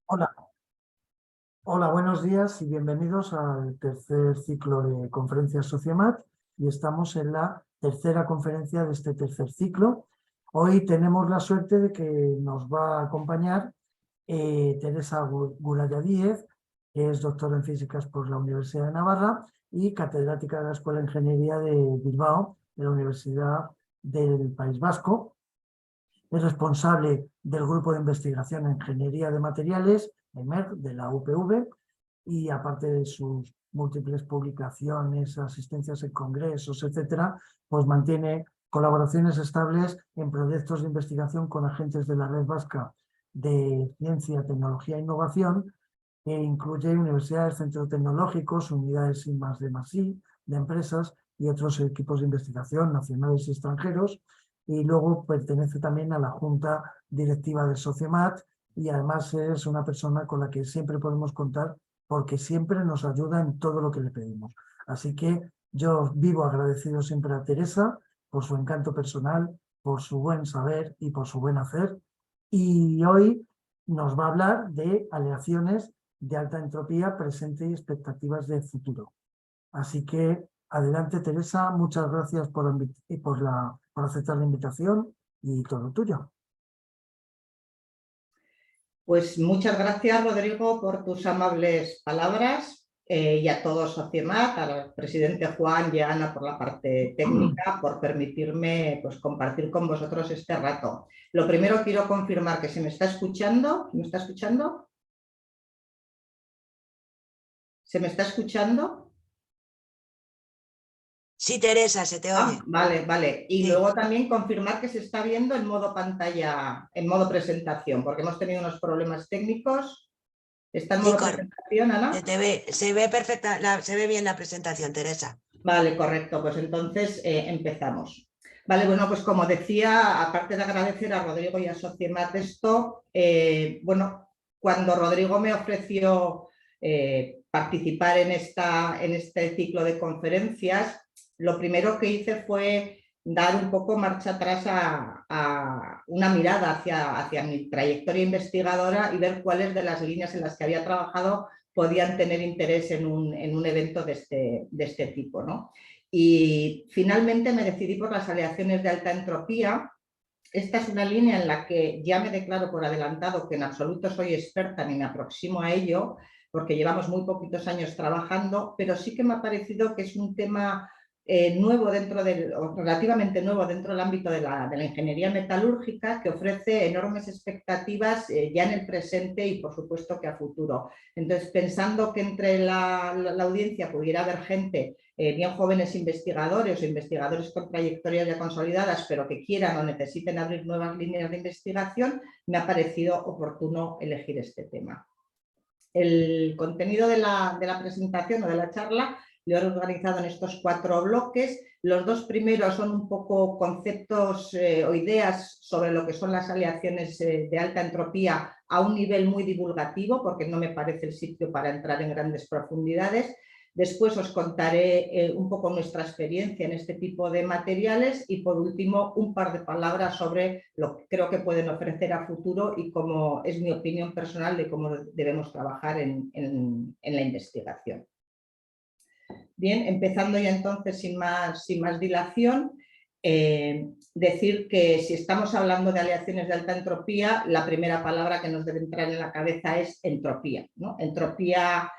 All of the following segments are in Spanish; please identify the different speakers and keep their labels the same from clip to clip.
Speaker 1: Hola, hola, buenos días y bienvenidos al tercer ciclo de conferencias Sociemat y estamos en la tercera conferencia de este tercer ciclo. Hoy tenemos la suerte de que nos va a acompañar Teresa Guraya Díez, que es doctora en físicas por la Universidad de Navarra y catedrática de la Escuela de Ingeniería de Bilbao, de la Universidad del País Vasco. Es responsable del Grupo de Investigación en Ingeniería de Materiales, EMER, de la UPV, y aparte de sus múltiples publicaciones, asistencias en congresos, etcétera, pues mantiene colaboraciones estables en proyectos de investigación con agentes de la Red Vasca de Ciencia, Tecnología e Innovación, que incluye universidades, centros tecnológicos, unidades I+D+I, de empresas y otros equipos de investigación nacionales y extranjeros. Y luego pertenece también a la Junta Directiva de Sociemat y además es una persona con la que siempre podemos contar porque siempre nos ayuda en todo lo que le pedimos. Así que yo vivo agradecido siempre a Teresa por su encanto personal, por su buen saber y por su buen hacer. Y hoy nos va a hablar de aleaciones de alta entropía presente y expectativas de futuro. Así que adelante, Teresa, muchas gracias por aceptar la invitación y todo tuyo.
Speaker 2: Pues muchas gracias, Rodrigo, por tus amables palabras y a todos Sociemat, al presidente Juan y a Ana por la parte técnica, por permitirme compartir con vosotros este rato. Lo primero quiero confirmar que se me está escuchando. ¿Me está escuchando? ¿Se me está escuchando?
Speaker 3: Sí, Teresa, se te oye.
Speaker 2: Vale. Y
Speaker 3: Sí.
Speaker 2: luego también confirmar que se está viendo en modo pantalla, en modo presentación, porque hemos tenido unos problemas técnicos. ¿Está en modo presentación, Ana?
Speaker 3: Se ve perfecta, se ve bien la presentación, Teresa.
Speaker 2: Vale, correcto. Pues entonces empezamos. Vale, bueno, pues como decía, aparte de agradecer a Rodrigo y a Sociemat esto, cuando Rodrigo me ofreció participar en este ciclo de conferencias, lo primero que hice fue dar un poco marcha atrás a una mirada hacia mi trayectoria investigadora y ver cuáles de las líneas en las que había trabajado podían tener interés en un evento de este tipo, ¿no? Y finalmente me decidí por las aleaciones de alta entropía. Esta es una línea en la que ya me declaro por adelantado que en absoluto soy experta ni me aproximo a ello, porque llevamos muy poquitos años trabajando, pero sí que me ha parecido que es un tema nuevo relativamente nuevo dentro del ámbito de la ingeniería metalúrgica, que ofrece enormes expectativas ya en el presente y por supuesto que a futuro. Entonces, pensando que entre la audiencia pudiera haber gente, bien jóvenes investigadores o investigadores con trayectorias ya consolidadas, pero que quieran o necesiten abrir nuevas líneas de investigación, me ha parecido oportuno elegir este tema. El contenido de la presentación o de la charla lo he organizado en estos 4 bloques. Los 2 primeros son un poco conceptos o ideas sobre lo que son las aleaciones de alta entropía a un nivel muy divulgativo, porque no me parece el sitio para entrar en grandes profundidades. Después os contaré un poco nuestra experiencia en este tipo de materiales y, por último, un par de palabras sobre lo que creo que pueden ofrecer a futuro y cómo es mi opinión personal de cómo debemos trabajar en la investigación. Bien, empezando ya entonces sin más dilación, decir que si estamos hablando de aleaciones de alta entropía, la primera palabra que nos debe entrar en la cabeza es entropía, ¿no? Entropía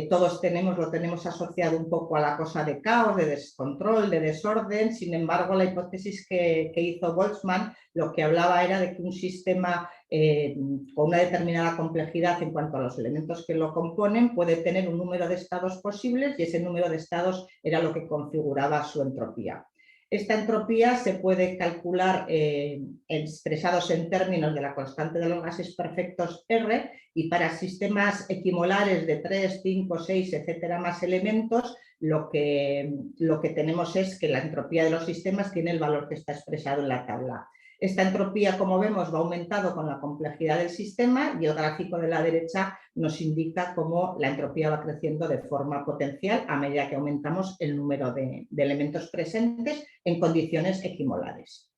Speaker 2: todos lo tenemos asociado un poco a la cosa de caos, de descontrol, de desorden. Sin embargo, la hipótesis que hizo Boltzmann lo que hablaba era de que un sistema con una determinada complejidad en cuanto a los elementos que lo componen puede tener un número de estados posibles y ese número de estados era lo que configuraba su entropía. Esta entropía se puede calcular expresados en términos de la constante de los gases perfectos R, y para sistemas equimolares de 3, 5, 6, etcétera, más elementos, lo que tenemos es que la entropía de los sistemas tiene el valor que está expresado en la tabla. Esta entropía, como vemos, va aumentando con la complejidad del sistema y el gráfico de la derecha nos indica cómo la entropía va creciendo de forma potencial a medida que aumentamos el número de elementos presentes en condiciones equimolares.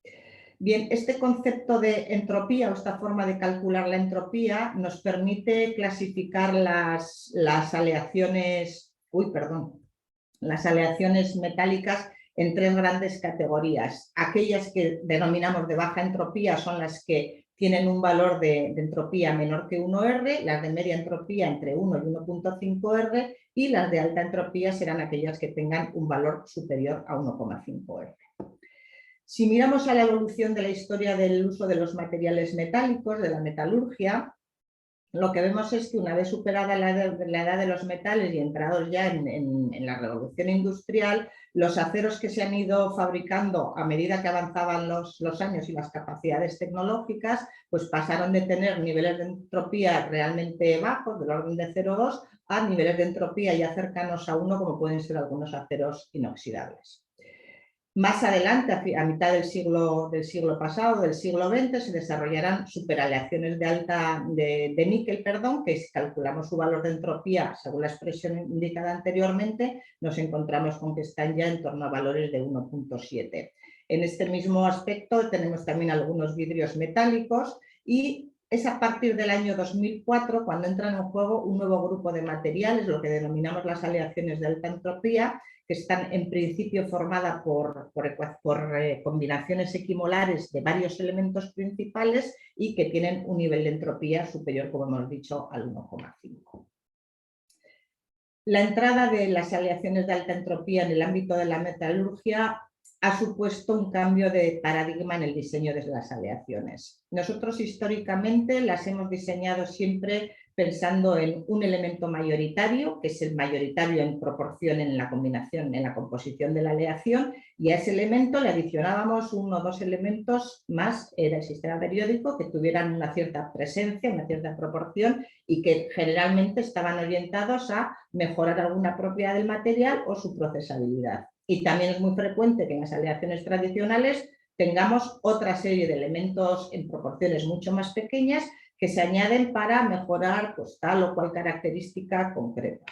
Speaker 2: Bien, este concepto de entropía o esta forma de calcular la entropía nos permite clasificar las aleaciones metálicas en tres grandes categorías. Aquellas que denominamos de baja entropía son las que tienen un valor de entropía menor que 1R, las de media entropía entre 1 y 1.5R y las de alta entropía serán aquellas que tengan un valor superior a 1,5R. Si miramos a la evolución de la historia del uso de los materiales metálicos, de la metalurgia, lo que vemos es que una vez superada la edad de los metales y entrados ya en la revolución industrial, los aceros que se han ido fabricando a medida que avanzaban los años y las capacidades tecnológicas, pues pasaron de tener niveles de entropía realmente bajos, del orden de 0,2, a niveles de entropía ya cercanos a 1, como pueden ser algunos aceros inoxidables. Más adelante, a mitad del siglo pasado, del siglo XX, se desarrollarán superaleaciones de níquel, que si calculamos su valor de entropía según la expresión indicada anteriormente, nos encontramos con que están ya en torno a valores de 1,7. En este mismo aspecto tenemos también algunos vidrios metálicos y es a partir del año 2004 cuando entran en juego un nuevo grupo de materiales, lo que denominamos las aleaciones de alta entropía, que están en principio formadas por combinaciones equimolares de varios elementos principales y que tienen un nivel de entropía superior, como hemos dicho, al 1,5. La entrada de las aleaciones de alta entropía en el ámbito de la metalurgia ha supuesto un cambio de paradigma en el diseño de las aleaciones. Nosotros históricamente las hemos diseñado siempre pensando en un elemento mayoritario, que es el mayoritario en proporción en la combinación, en la composición de la aleación, y a ese elemento le adicionábamos uno o dos elementos más del sistema periódico que tuvieran una cierta presencia, una cierta proporción y que generalmente estaban orientados a mejorar alguna propiedad del material o su procesabilidad. Y también es muy frecuente que en las aleaciones tradicionales tengamos otra serie de elementos en proporciones mucho más pequeñas que se añaden para mejorar pues, tal o cual característica concreta.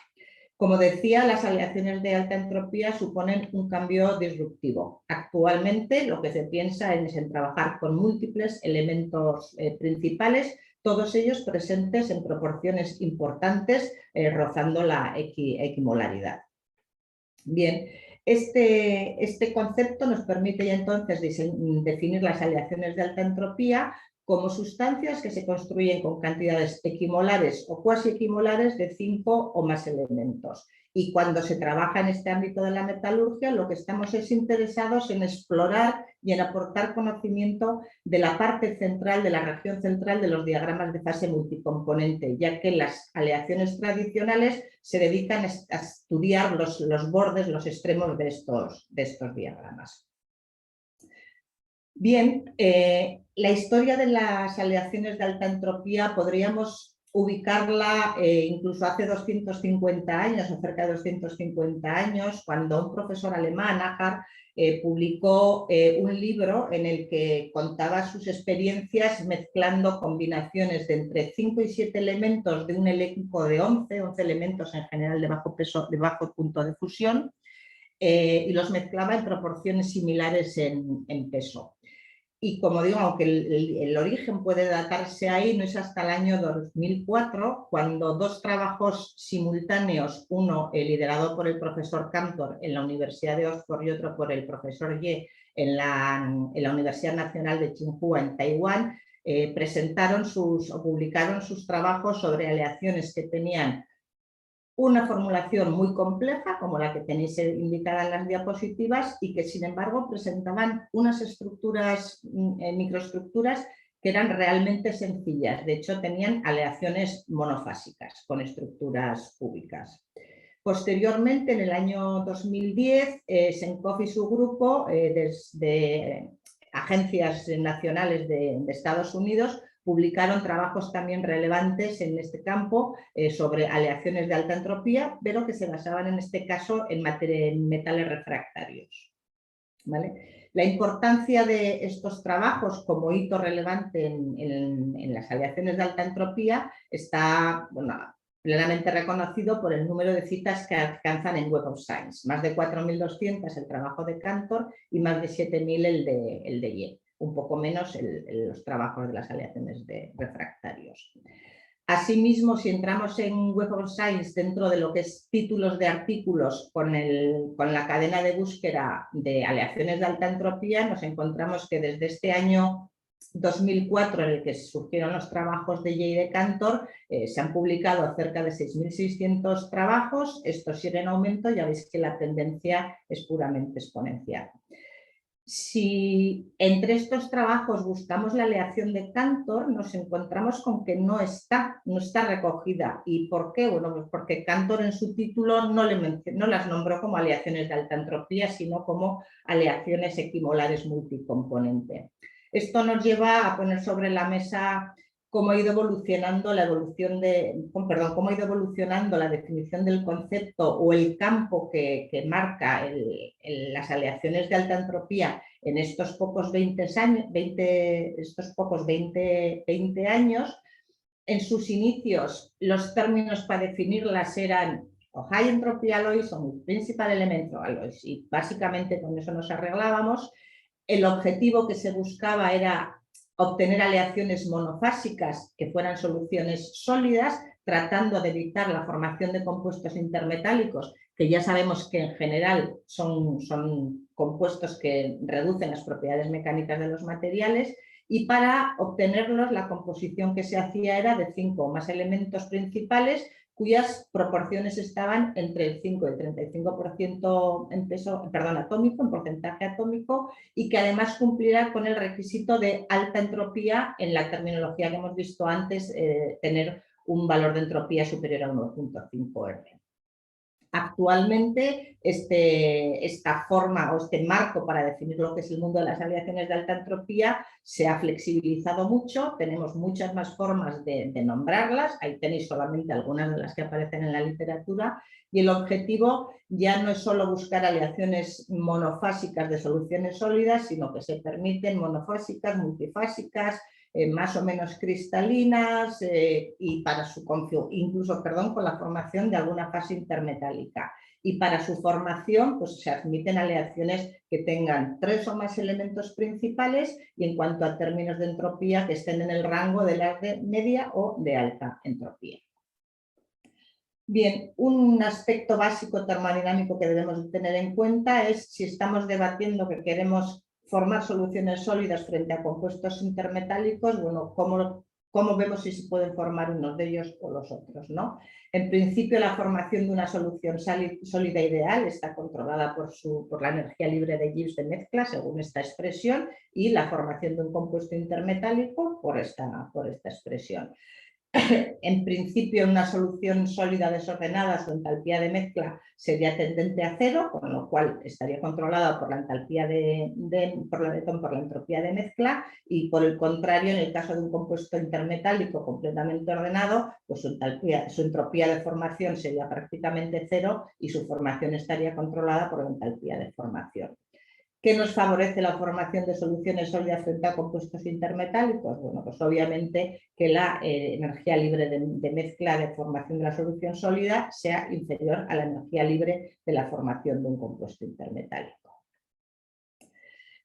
Speaker 2: Como decía, las aleaciones de alta entropía suponen un cambio disruptivo. Actualmente lo que se piensa es en trabajar con múltiples elementos principales, todos ellos presentes en proporciones importantes, rozando la equimolaridad. Bien, este concepto nos permite ya entonces definir las aleaciones de alta entropía como sustancias que se construyen con cantidades equimolares o cuasi equimolares de 5 o más elementos. Y cuando se trabaja en este ámbito de la metalurgia, lo que estamos es interesados en explorar y en aportar conocimiento de la parte central, de la región central de los diagramas de fase multicomponente, ya que las aleaciones tradicionales se dedican a estudiar los bordes, los extremos de estos diagramas. Bien, la historia de las aleaciones de alta entropía podríamos ubicarla incluso hace 250 años, o cerca de 250 años, cuando un profesor alemán, Ajar, publicó un libro en el que contaba sus experiencias mezclando combinaciones de entre 5 y 7 elementos de un elenco de 11 elementos en general de bajo punto de fusión, y los mezclaba en proporciones similares en peso. Y como digo, aunque el origen puede datarse ahí, no es hasta el año 2004 cuando dos trabajos simultáneos, uno liderado por el profesor Cantor en la Universidad de Oxford y otro por el profesor Ye en la Universidad Nacional de Tsinghua en Taiwán, publicaron sus trabajos sobre aleaciones que tenían una formulación muy compleja, como la que tenéis indicada en las diapositivas, y que sin embargo presentaban unas estructuras, microestructuras que eran realmente sencillas. De hecho, tenían aleaciones monofásicas con estructuras cúbicas. Posteriormente, en el año 2010, Senkov y su grupo, desde agencias nacionales de Estados Unidos, publicaron trabajos también relevantes en este campo sobre aleaciones de alta entropía, pero que se basaban en este caso en metales refractarios. ¿Vale? La importancia de estos trabajos como hito relevante en las aleaciones de alta entropía está plenamente reconocido por el número de citas que alcanzan en Web of Science. Más de 4.200 el trabajo de Cantor y más de 7.000 el de Ye. un poco menos los trabajos de las aleaciones de refractarios. Asimismo, si entramos en Web of Science dentro de lo que es títulos de artículos con la cadena de búsqueda de aleaciones de alta entropía, nos encontramos que desde este año 2004, en el que surgieron los trabajos de Jay y de Cantor, se han publicado cerca de 6.600 trabajos. Esto sigue en aumento, ya veis que la tendencia es puramente exponencial. Si entre estos trabajos buscamos la aleación de Cantor, nos encontramos con que no está recogida. ¿Y por qué? Bueno, pues porque Cantor en su título no las nombró como aleaciones de alta entropía, sino como aleaciones equimolares multicomponente. Esto nos lleva a poner sobre la mesa cómo ha ido evolucionando cómo ha ido evolucionando la definición del concepto o el campo que marca las aleaciones de alta entropía en estos pocos 20 años. En sus inicios, los términos para definirlas eran o high entropy alloys o principal element alloys, y básicamente con eso nos arreglábamos. El objetivo que se buscaba era obtener aleaciones monofásicas que fueran soluciones sólidas, tratando de evitar la formación de compuestos intermetálicos, que ya sabemos que en general son compuestos que reducen las propiedades mecánicas de los materiales, y para obtenerlos la composición que se hacía era de 5 o más elementos principales, cuyas proporciones estaban entre el 5 y el 35% en porcentaje atómico, y que además cumplirá con el requisito de alta entropía, en la terminología que hemos visto antes, tener un valor de entropía superior a 1.5 R. Actualmente esta forma o este marco para definir lo que es el mundo de las aleaciones de alta entropía se ha flexibilizado mucho, tenemos muchas más formas de nombrarlas, ahí tenéis solamente algunas de las que aparecen en la literatura, y el objetivo ya no es solo buscar aleaciones monofásicas de soluciones sólidas, sino que se permiten monofásicas, multifásicas, más o menos cristalinas, y para su incluso con la formación de alguna fase intermetálica. Y para su formación pues, se admiten aleaciones que tengan 3 o más elementos principales, y en cuanto a términos de entropía que estén en el rango de la de media o de alta entropía. Bien, un aspecto básico termodinámico que debemos tener en cuenta es si estamos debatiendo que queremos formar soluciones sólidas frente a compuestos intermetálicos, bueno, ¿cómo vemos si se pueden formar unos de ellos o los otros, ¿no? En principio, la formación de una solución sólida ideal está controlada por la energía libre de Gibbs de mezcla, según esta expresión, y la formación de un compuesto intermetálico por esta expresión. En principio, una solución sólida desordenada, su entalpía de mezcla sería tendente a 0, con lo cual estaría controlada por la entalpía por la entropía de mezcla, y por el contrario, en el caso de un compuesto intermetálico completamente ordenado, pues su entropía de formación sería prácticamente 0 y su formación estaría controlada por la entalpía de formación. ¿Qué nos favorece la formación de soluciones sólidas frente a compuestos intermetálicos? Bueno, pues obviamente que la energía libre de mezcla de formación de la solución sólida sea inferior a la energía libre de la formación de un compuesto intermetálico.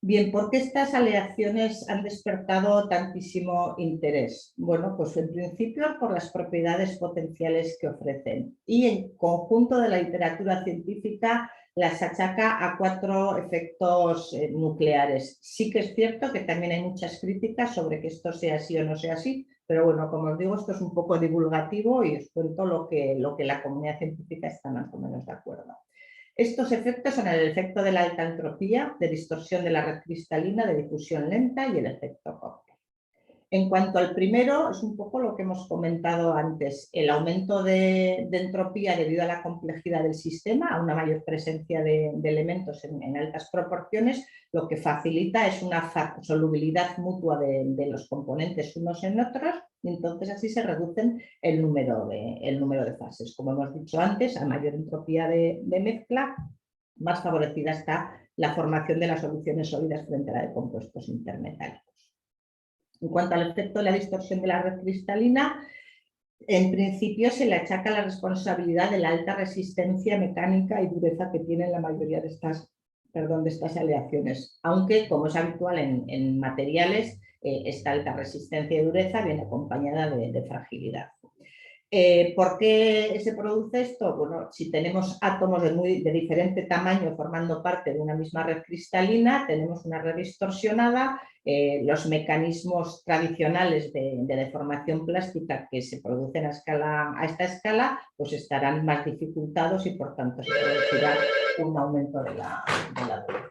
Speaker 2: Bien, ¿por qué estas aleaciones han despertado tantísimo interés? Bueno, pues en principio por las propiedades potenciales que ofrecen, y en conjunto de la literatura científica las achaca a 4 efectos nucleares. Sí que es cierto que también hay muchas críticas sobre que esto sea así o no sea así, pero bueno, como os digo, esto es un poco divulgativo y os cuento lo que la comunidad científica está más o menos de acuerdo. Estos efectos son el efecto de la alta entropía, de distorsión de la red cristalina, de difusión lenta, y el efecto cóctel. En cuanto al primero, es un poco lo que hemos comentado antes, el aumento de entropía debido a la complejidad del sistema, a una mayor presencia de elementos en altas proporciones, lo que facilita es una solubilidad mutua de los componentes unos en otros, y entonces así se reducen el número de fases. Como hemos dicho antes, a mayor entropía de mezcla, más favorecida está la formación de las soluciones sólidas frente a la de compuestos intermetálicos. En cuanto al efecto de la distorsión de la red cristalina, en principio se le achaca la responsabilidad de la alta resistencia mecánica y dureza que tienen la mayoría de estas de estas aleaciones, aunque, como es habitual en materiales, esta alta resistencia y dureza viene acompañada de fragilidad. ¿Por qué se produce esto? Bueno, si tenemos átomos de diferente tamaño formando parte de una misma red cristalina, tenemos una red distorsionada, los mecanismos tradicionales de deformación plástica que se producen a esta escala, pues estarán más dificultados y por tanto se producirá un aumento de la dureza.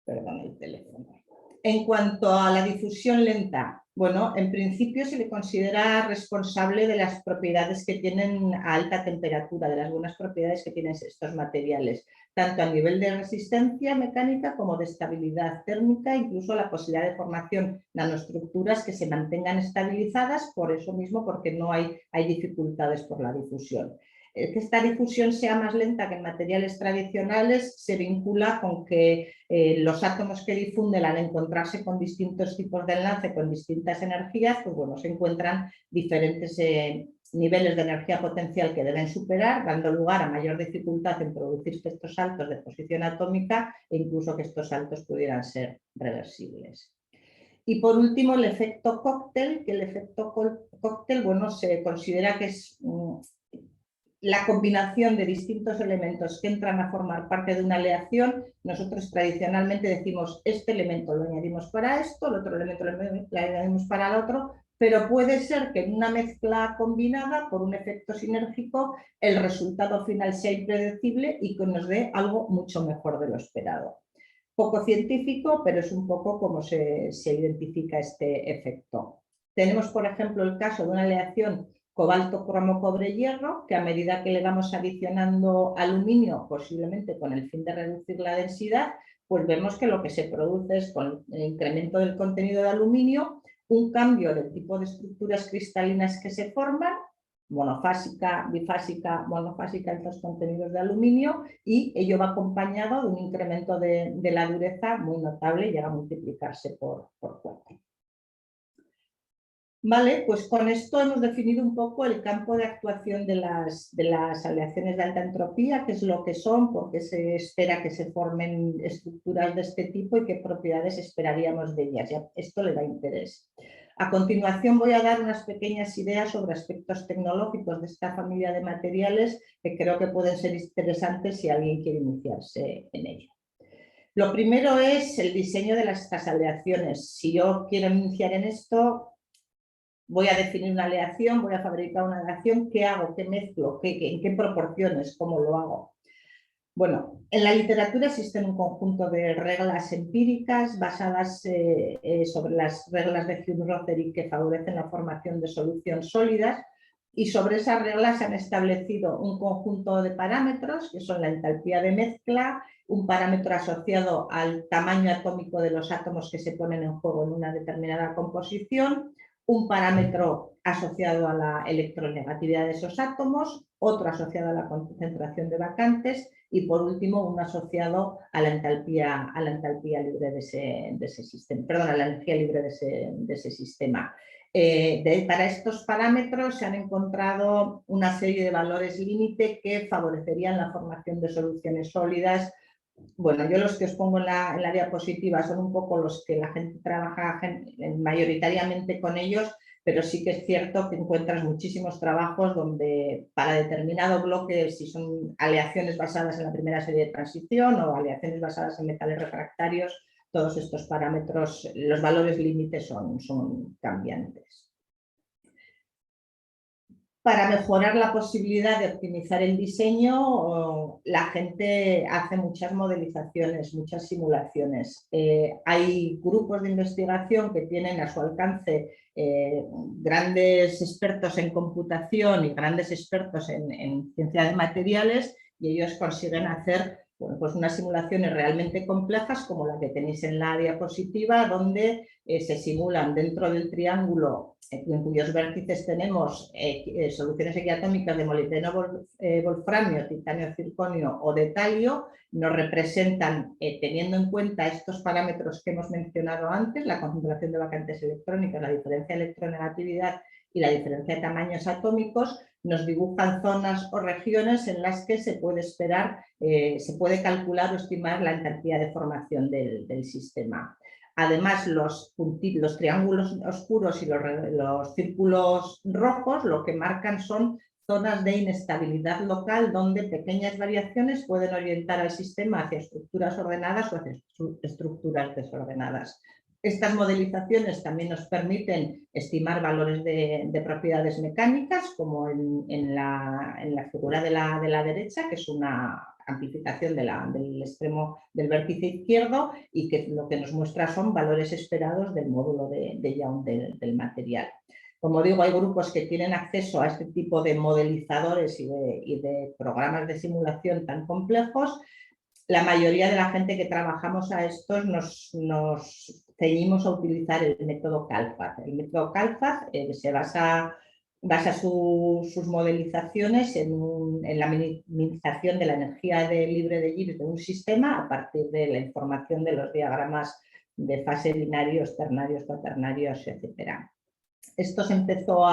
Speaker 2: Perdón, el teléfono. En cuanto a la difusión lenta, bueno, en principio se le considera responsable de las propiedades que tienen a alta temperatura, de las buenas propiedades que tienen estos materiales, tanto a nivel de resistencia mecánica como de estabilidad térmica, incluso la posibilidad de formación nanoestructuras que se mantengan estabilizadas, por eso mismo, porque no hay dificultades por la difusión. Que esta difusión sea más lenta que en materiales tradicionales se vincula con que los átomos que difunden, al encontrarse con distintos tipos de enlace, con distintas energías, pues bueno, se encuentran diferentes niveles de energía potencial que deben superar, dando lugar a mayor dificultad en producirse estos saltos de posición atómica e incluso que estos saltos pudieran ser reversibles. Y por último, el efecto cóctel, que el efecto cóctel, bueno, se considera que es la combinación de distintos elementos que entran a formar parte de una aleación. Nosotros tradicionalmente decimos este elemento lo añadimos para esto, el otro elemento lo añadimos para el otro, pero puede ser que en una mezcla combinada, por un efecto sinérgico, el resultado final sea impredecible y que nos dé algo mucho mejor de lo esperado. Poco científico, pero es un poco como se identifica este efecto. Tenemos, por ejemplo, el caso de una aleación cobalto, cromo, cobre, hierro, que a medida que le vamos adicionando aluminio, posiblemente con el fin de reducir la densidad, pues vemos que lo que se produce es, con el incremento del contenido de aluminio, un cambio del tipo de estructuras cristalinas que se forman, monofásica, bifásica, monofásica en los contenidos de aluminio, y ello va acompañado de un incremento de la dureza muy notable, llega a multiplicarse por 4. Vale, pues con esto hemos definido un poco el campo de actuación de las aleaciones de alta entropía, qué es lo que son, por qué se espera que se formen estructuras de este tipo y qué propiedades esperaríamos de ellas. Ya esto le da interés. A continuación voy a dar unas pequeñas ideas sobre aspectos tecnológicos de esta familia de materiales que creo que pueden ser interesantes si alguien quiere iniciarse en ello. Lo primero es el diseño de estas aleaciones. Si yo quiero iniciar en esto, voy a definir una aleación, voy a fabricar una aleación, ¿qué hago? ¿Qué mezclo? ¿En qué proporciones? ¿Cómo lo hago? Bueno, en la literatura existen un conjunto de reglas empíricas basadas sobre las reglas de Hume-Rothery que favorecen la formación de soluciones sólidas, y sobre esas reglas se han establecido un conjunto de parámetros que son la entalpía de mezcla, un parámetro asociado al tamaño atómico de los átomos que se ponen en juego en una determinada composición, un parámetro asociado a la electronegatividad de esos átomos, otro asociado a la concentración de vacantes y por último uno asociado a la entalpía libre de ese sistema, perdón, a la energía libre de ese sistema. Para estos parámetros se han encontrado una serie de valores límite que favorecerían la formación de soluciones sólidas. Bueno, yo los que os pongo en la diapositiva son un poco los que la gente trabaja mayoritariamente con ellos, pero sí que es cierto que encuentras muchísimos trabajos donde para determinado bloque, si son aleaciones basadas en la primera serie de transición o aleaciones basadas en metales refractarios, todos estos parámetros, los valores límites son cambiantes. Para mejorar la posibilidad de optimizar el diseño, la gente hace muchas modelizaciones, muchas simulaciones. Hay grupos de investigación que tienen a su alcance grandes expertos en computación y grandes expertos en ciencia de materiales, y ellos consiguen hacer pues unas simulaciones realmente complejas como la que tenéis en la diapositiva, donde se simulan dentro del triángulo en cuyos vértices tenemos soluciones equiatómicas de molibdeno, wolframio, titanio, circonio o de talio. Nos representan, teniendo en cuenta estos parámetros que hemos mencionado antes, la concentración de vacantes electrónicas, la diferencia de electronegatividad y la diferencia de tamaños atómicos nos dibujan zonas o regiones en las que se puede esperar, se puede calcular o estimar la entalpía de formación del sistema. Además, los triángulos oscuros y los círculos rojos lo que marcan son zonas de inestabilidad local donde pequeñas variaciones pueden orientar al sistema hacia estructuras ordenadas o hacia estructuras desordenadas. Estas modelizaciones también nos permiten estimar valores de propiedades mecánicas, como en la figura de la derecha, que es una amplificación del extremo del vértice izquierdo y que lo que nos muestra son valores esperados del módulo de Young del material. Como digo, hay grupos que tienen acceso a este tipo de modelizadores y de programas de simulación tan complejos. La mayoría de la gente que trabajamos a estos nos ceñimos a utilizar el método CalFAT. El método CalFAT se basa sus modelizaciones en la minimización de la energía libre de Gibbs de un sistema a partir de la información de los diagramas de fase binarios, ternarios, cuaternarios, etc. Esto se empezó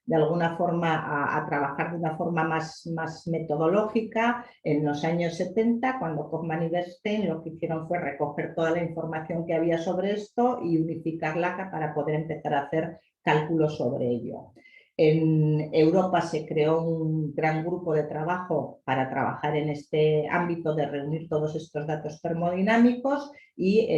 Speaker 2: de alguna forma a trabajar de una forma más metodológica en los años 70, cuando Kaufman y Bernstein lo que hicieron fue recoger toda la información que había sobre esto y unificarla para poder empezar a hacer cálculos sobre ello. En Europa se creó un gran grupo de trabajo para trabajar en este ámbito de reunir todos estos datos termodinámicos y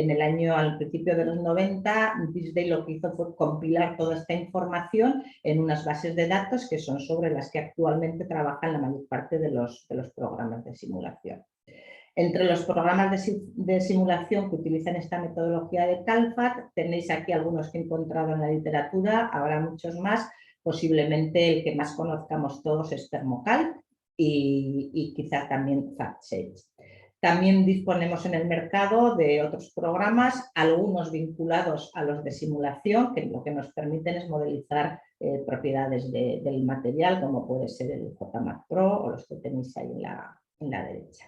Speaker 2: al principio de los 90, Disney lo que hizo fue compilar toda esta información en unas bases de datos que son sobre las que actualmente trabajan la mayor parte de los programas de simulación. Entre los programas de simulación que utilizan esta metodología de CalFAT, tenéis aquí algunos que he encontrado en la literatura, habrá muchos más. Posiblemente el que más conozcamos todos es Thermocal y quizá también FactSet. También disponemos en el mercado de otros programas, algunos vinculados a los de simulación, que lo que nos permiten es modelizar propiedades del material, como puede ser el JMath Pro o los que tenéis ahí en la derecha.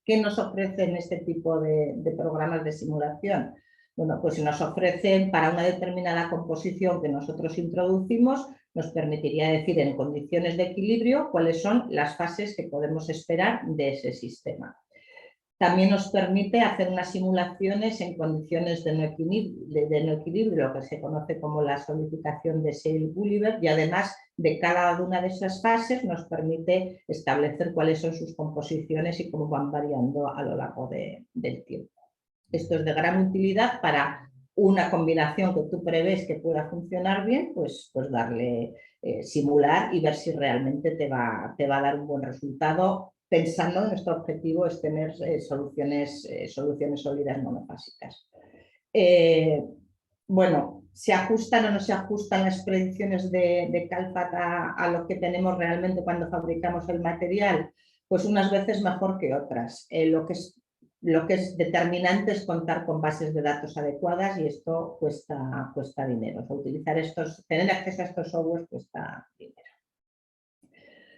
Speaker 2: ¿Qué nos ofrecen este tipo de programas de simulación? Bueno, pues nos ofrecen para una determinada composición que nosotros introducimos, nos permitiría decir en condiciones de equilibrio cuáles son las fases que podemos esperar de ese sistema. También nos permite hacer unas simulaciones en condiciones de no equilibrio, lo que se conoce como la solidificación de Seidel-Gulliver, y además de cada una de esas fases nos permite establecer cuáles son sus composiciones y cómo van variando a lo largo del tiempo. Esto es de gran utilidad para una combinación que tú prevés que pueda funcionar bien, pues darle, simular y ver si realmente te va a dar un buen resultado, pensando en nuestro objetivo es tener soluciones sólidas monofásicas. Bueno, ¿se ajustan o no se ajustan las predicciones de CalFAT a lo que tenemos realmente cuando fabricamos el material? Pues unas veces mejor que otras. Lo que es determinante es contar con bases de datos adecuadas y esto cuesta dinero. O sea, tener acceso a estos softwares cuesta dinero.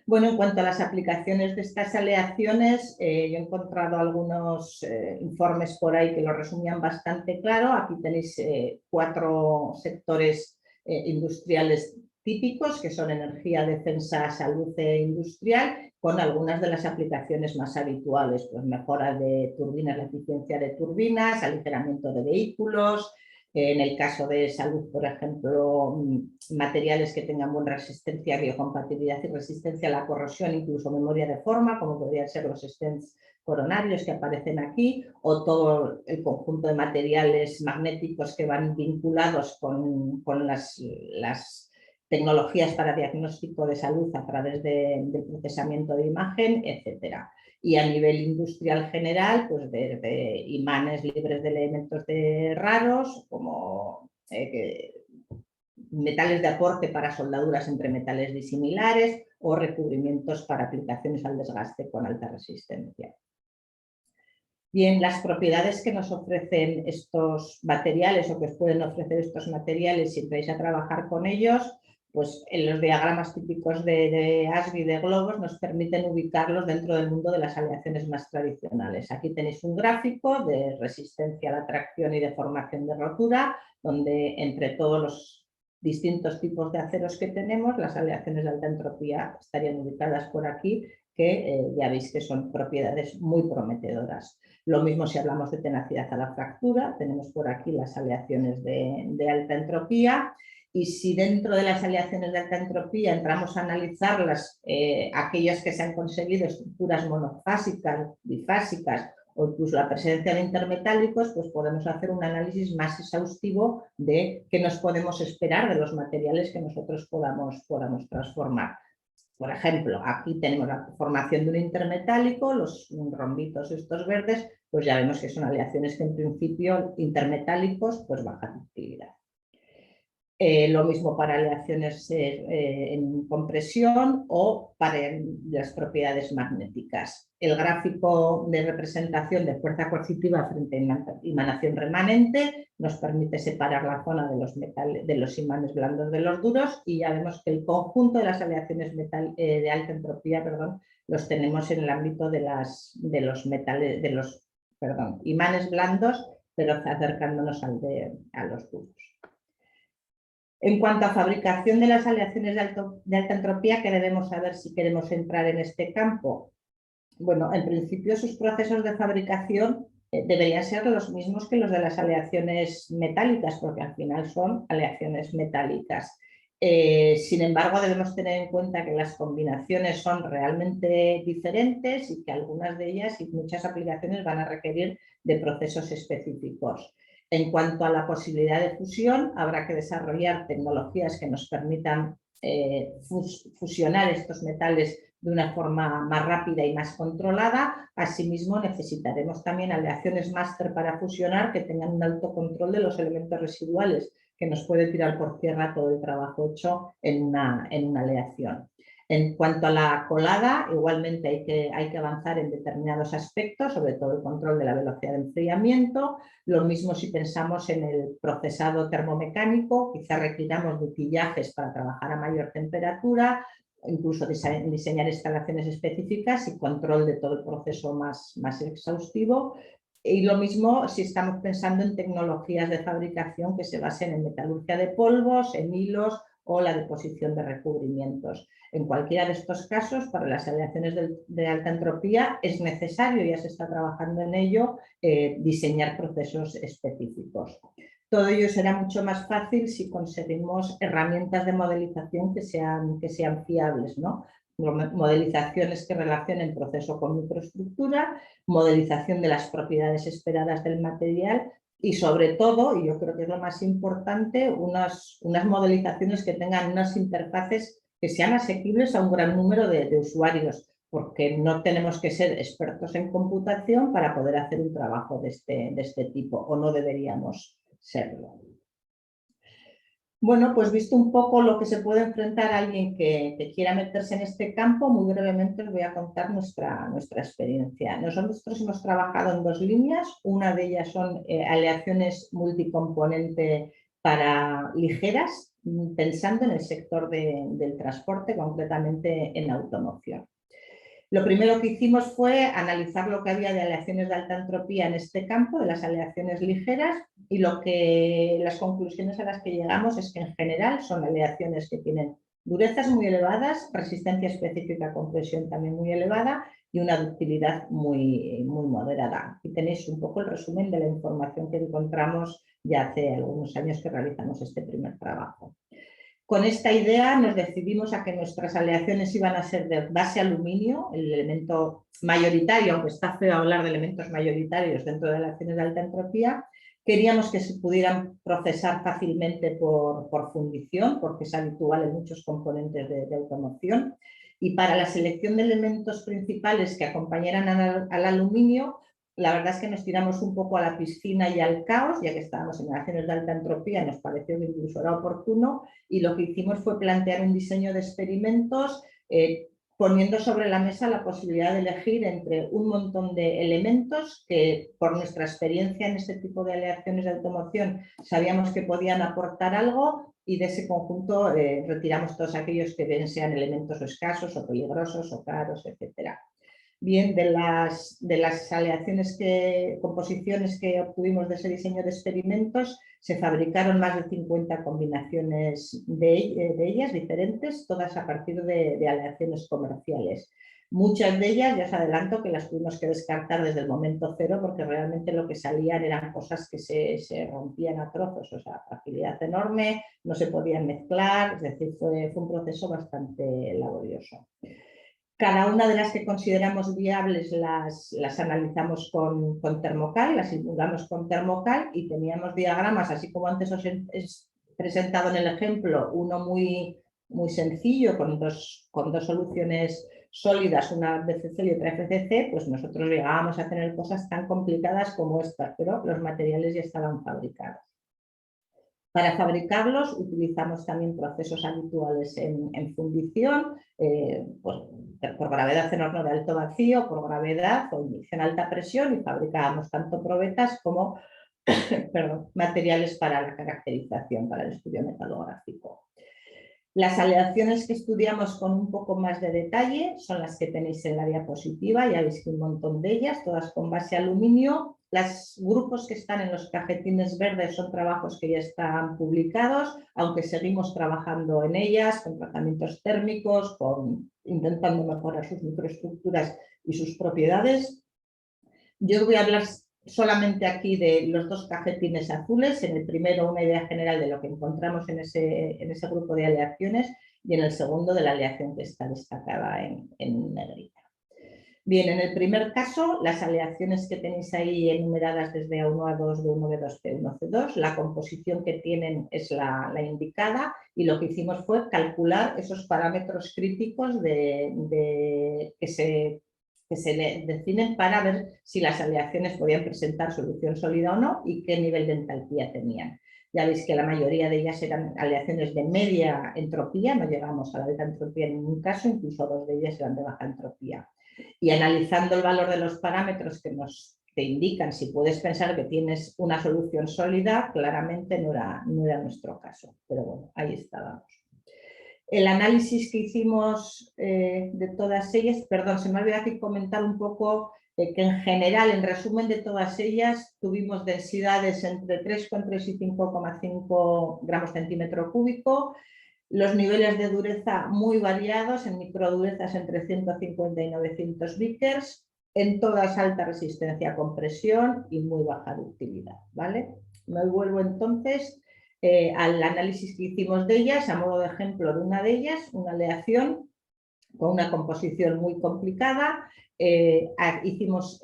Speaker 2: Bueno, en cuanto a las aplicaciones de estas aleaciones, yo he encontrado algunos informes por ahí que lo resumían bastante claro. Aquí tenéis 4 sectores industriales típicos, que son energía, defensa, salud e industrial, con algunas de las aplicaciones más habituales, pues mejora de turbinas, la eficiencia de turbinas, aligeramiento de vehículos. En el caso de salud, por ejemplo, materiales que tengan buena resistencia, biocompatibilidad y resistencia a la corrosión, incluso memoria de forma, como podrían ser los stents coronarios que aparecen aquí, o todo el conjunto de materiales magnéticos que van vinculados con las tecnologías para diagnóstico de salud a través del procesamiento de imagen, etcétera. Y a nivel industrial general, pues desde imanes libres de elementos raros, como metales de aporte para soldaduras entre metales disimilares o recubrimientos para aplicaciones al desgaste con alta resistencia. Bien, las propiedades que nos ofrecen estos materiales o que os pueden ofrecer estos materiales si entráis a trabajar con ellos, pues en los diagramas típicos de ASBEE de globos nos permiten ubicarlos dentro del mundo de las aleaciones más tradicionales. Aquí tenéis un gráfico de resistencia a la tracción y deformación de rotura, donde entre todos distintos tipos de aceros que tenemos, las aleaciones de alta entropía estarían ubicadas por aquí, que ya veis que son propiedades muy prometedoras. Lo mismo si hablamos de tenacidad a la fractura, tenemos por aquí las aleaciones de alta entropía. Y si dentro de las aleaciones de alta entropía entramos a analizarlas, aquellas que se han conseguido estructuras monofásicas, bifásicas o incluso la presencia de intermetálicos, pues podemos hacer un análisis más exhaustivo de qué nos podemos esperar de los materiales que nosotros podamos transformar. Por ejemplo, aquí tenemos la formación de un intermetálico, los rombitos estos verdes, pues ya vemos que son aleaciones que en principio intermetálicos, pues baja ductilidad. Lo mismo para aleaciones en compresión o para las propiedades magnéticas. El gráfico de representación de fuerza coercitiva frente a emanación remanente nos permite separar la zona de los imanes blandos de los duros, y ya vemos que el conjunto de las aleaciones de alta entropía, los tenemos en el ámbito de los imanes blandos, pero acercándonos a los duros. En cuanto a fabricación de las aleaciones de alta entropía, ¿qué debemos saber si queremos entrar en este campo? Bueno, en principio sus procesos de fabricación deberían ser los mismos que los de las aleaciones metálicas, porque al final son aleaciones metálicas. Sin embargo, debemos tener en cuenta que las combinaciones son realmente diferentes y que algunas de ellas y muchas aplicaciones van a requerir de procesos específicos. En cuanto a la posibilidad de fusión, habrá que desarrollar tecnologías que nos permitan fusionar estos metales de una forma más rápida y más controlada. Asimismo, necesitaremos también aleaciones máster para fusionar que tengan un alto control de los elementos residuales, que nos puede tirar por tierra todo el trabajo hecho en una aleación. En cuanto a la colada, igualmente hay que avanzar en determinados aspectos, sobre todo el control de la velocidad de enfriamiento. Lo mismo si pensamos en el procesado termomecánico, quizá requiramos utillajes para trabajar a mayor temperatura, incluso diseñar instalaciones específicas y control de todo el proceso más exhaustivo. Y lo mismo si estamos pensando en tecnologías de fabricación que se basen en metalurgia de polvos, en hilos o la deposición de recubrimientos. En cualquiera de estos casos, para las aleaciones de alta entropía es necesario, ya se está trabajando en ello, diseñar procesos específicos. Todo ello será mucho más fácil si conseguimos herramientas de modelización que sean fiables, ¿no? Modelizaciones que relacionen proceso con microestructura, modelización de las propiedades esperadas del material y sobre todo, y yo creo que es lo más importante, unas modelizaciones que tengan unas interfaces que sean asequibles a un gran número de usuarios, porque no tenemos que ser expertos en computación para poder hacer un trabajo de este tipo, o no deberíamos serlo. Bueno, pues visto un poco lo que se puede enfrentar a alguien que quiera meterse en este campo, muy brevemente os voy a contar nuestra experiencia. Nosotros hemos trabajado en dos líneas, una de ellas son aleaciones multicomponente para ligeras, pensando en el sector del transporte, concretamente en automoción. Lo primero que hicimos fue analizar lo que había de aleaciones de alta entropía en este campo, de las aleaciones ligeras, y las conclusiones a las que llegamos es que en general son aleaciones que tienen durezas muy elevadas, resistencia específica a compresión también muy elevada y una ductilidad muy moderada. Aquí tenéis un poco el resumen de la información que encontramos ya hace algunos años que realizamos este primer trabajo. Con esta idea nos decidimos a que nuestras aleaciones iban a ser de base aluminio, el elemento mayoritario, aunque está feo hablar de elementos mayoritarios dentro de aleaciones de alta entropía. Queríamos que se pudieran procesar fácilmente por fundición, porque es habitual en muchos componentes de automoción. Y para la selección de elementos principales que acompañaran al aluminio, la verdad es que nos tiramos un poco a la piscina y al caos, ya que estábamos en aleaciones de alta entropía, nos pareció que incluso era oportuno, y lo que hicimos fue plantear un diseño de experimentos poniendo sobre la mesa la posibilidad de elegir entre un montón de elementos que por nuestra experiencia en este tipo de aleaciones de automoción sabíamos que podían aportar algo, y de ese conjunto retiramos todos aquellos que sean elementos o escasos o peligrosos o caros, etcétera. Bien, de las aleaciones composiciones que obtuvimos de ese diseño de experimentos, se fabricaron más de 50 combinaciones de ellas diferentes, todas a partir de aleaciones comerciales. Muchas de ellas, ya os adelanto, que las tuvimos que descartar desde el momento cero porque realmente lo que salían eran cosas que se rompían a trozos, o sea, fragilidad enorme, no se podían mezclar, es decir, fue un proceso bastante laborioso. Cada una de las que consideramos viables las analizamos con Thermocal, las simulamos con Thermocal y teníamos diagramas, así como antes os he presentado en el ejemplo, uno muy sencillo con dos soluciones sólidas, una BCC y otra FCC, pues nosotros llegábamos a tener cosas tan complicadas como estas, pero los materiales ya estaban fabricados. Para fabricarlos utilizamos también procesos habituales en fundición, pues, por gravedad en horno de alto vacío, por gravedad o inyección a alta presión, y fabricábamos tanto probetas como materiales para la caracterización, para el estudio metalográfico. Las aleaciones que estudiamos con un poco más de detalle son las que tenéis en la diapositiva, ya veis que un montón de ellas, todas con base aluminio. Los grupos que están en los cajetines verdes son trabajos que ya están publicados, aunque seguimos trabajando en ellas, con tratamientos térmicos, intentando mejorar sus microestructuras y sus propiedades. Yo os voy a hablar solamente aquí de los dos cajetines azules. En el primero una idea general de lo que encontramos en ese grupo de aleaciones y en el segundo de la aleación que está destacada en negrita. Bien, en el primer caso, las aleaciones que tenéis ahí enumeradas desde A1, A2, B1, B2, C1, C2, la composición que tienen es la indicada y lo que hicimos fue calcular esos parámetros críticos que se definen para ver si las aleaciones podían presentar solución sólida o no y qué nivel de entalpía tenían. Ya veis que la mayoría de ellas eran aleaciones de media entropía, no llegamos a la alta entropía en ningún caso, incluso dos de ellas eran de baja entropía. Y analizando el valor de los parámetros que te indican si puedes pensar que tienes una solución sólida, claramente no era nuestro caso, pero bueno, ahí estábamos. El análisis que hicimos de todas ellas, perdón, se me ha olvidado aquí comentar un poco que en general, en resumen de todas ellas, tuvimos densidades entre 3,3 y 5,5 gramos centímetro cúbico, los niveles de dureza muy variados, en microdurezas entre 150 y 900 Vickers, en todas alta resistencia a compresión y muy baja ductilidad, ¿vale? Me vuelvo entonces al análisis que hicimos de ellas, a modo de ejemplo de una de ellas, una aleación con una composición muy complicada. Hicimos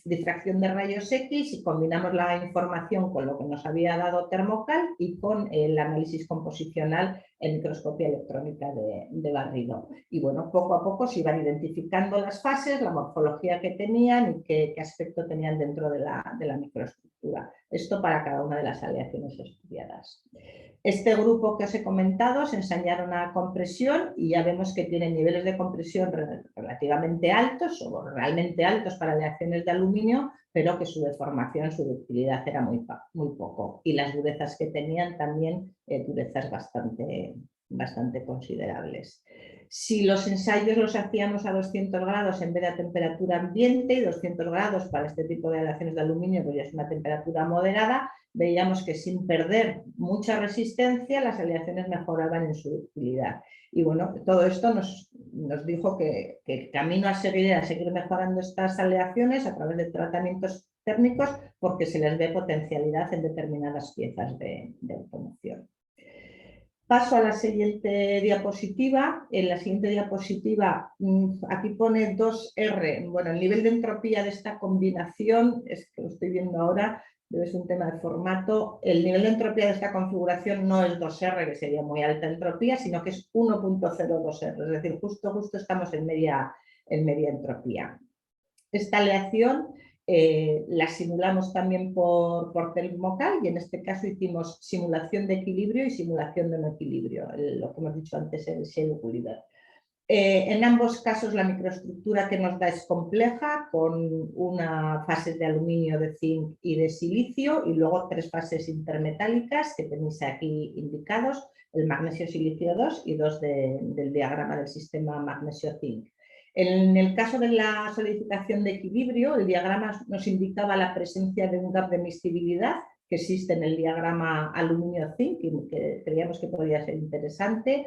Speaker 2: difracción de rayos X y combinamos la información con lo que nos había dado Thermocal y con el análisis composicional en microscopía electrónica de barrido. Y bueno, poco a poco se iban identificando las fases, la morfología que tenían y qué aspecto tenían dentro de la microestructura. Esto para cada una de las aleaciones estudiadas. Este grupo que os he comentado se ensañaron a compresión y ya vemos que tienen niveles de compresión relativamente altos o realmente altos para aleaciones de aluminio, pero que su deformación, su ductilidad era muy poco. Y las durezas que tenían también durezas bastante considerables. Si los ensayos los hacíamos a 200 grados en vez de a temperatura ambiente, y 200 grados para este tipo de aleaciones de aluminio, pues ya es una temperatura moderada, veíamos que sin perder mucha resistencia las aleaciones mejoraban en su ductilidad. Y bueno, todo esto nos dijo que el camino a seguir era seguir mejorando estas aleaciones a través de tratamientos térmicos porque se les ve potencialidad en determinadas piezas de automoción. Paso a la siguiente diapositiva. En la siguiente diapositiva, aquí pone 2R. Bueno, el nivel de entropía de esta combinación, es que lo estoy viendo ahora, debe ser un tema de formato. El nivel de entropía de esta configuración no es 2R, que sería muy alta entropía, sino que es 1.02R, es decir, justo estamos en media entropía. Esta aleación la simulamos también por Thermocal y en este caso hicimos simulación de equilibrio y simulación de no equilibrio, lo que hemos dicho antes, el Shell Equilibrium. En ambos casos la microestructura que nos da es compleja, con una fase de aluminio, de zinc y de silicio y luego 3 fases intermetálicas que tenéis aquí indicados, el magnesio-silicio 2 y 2 del diagrama del sistema magnesio-zinc. En el caso de la solidificación de equilibrio, el diagrama nos indicaba la presencia de un gap de miscibilidad que existe en el diagrama aluminio-zinc, que creíamos que podría ser interesante.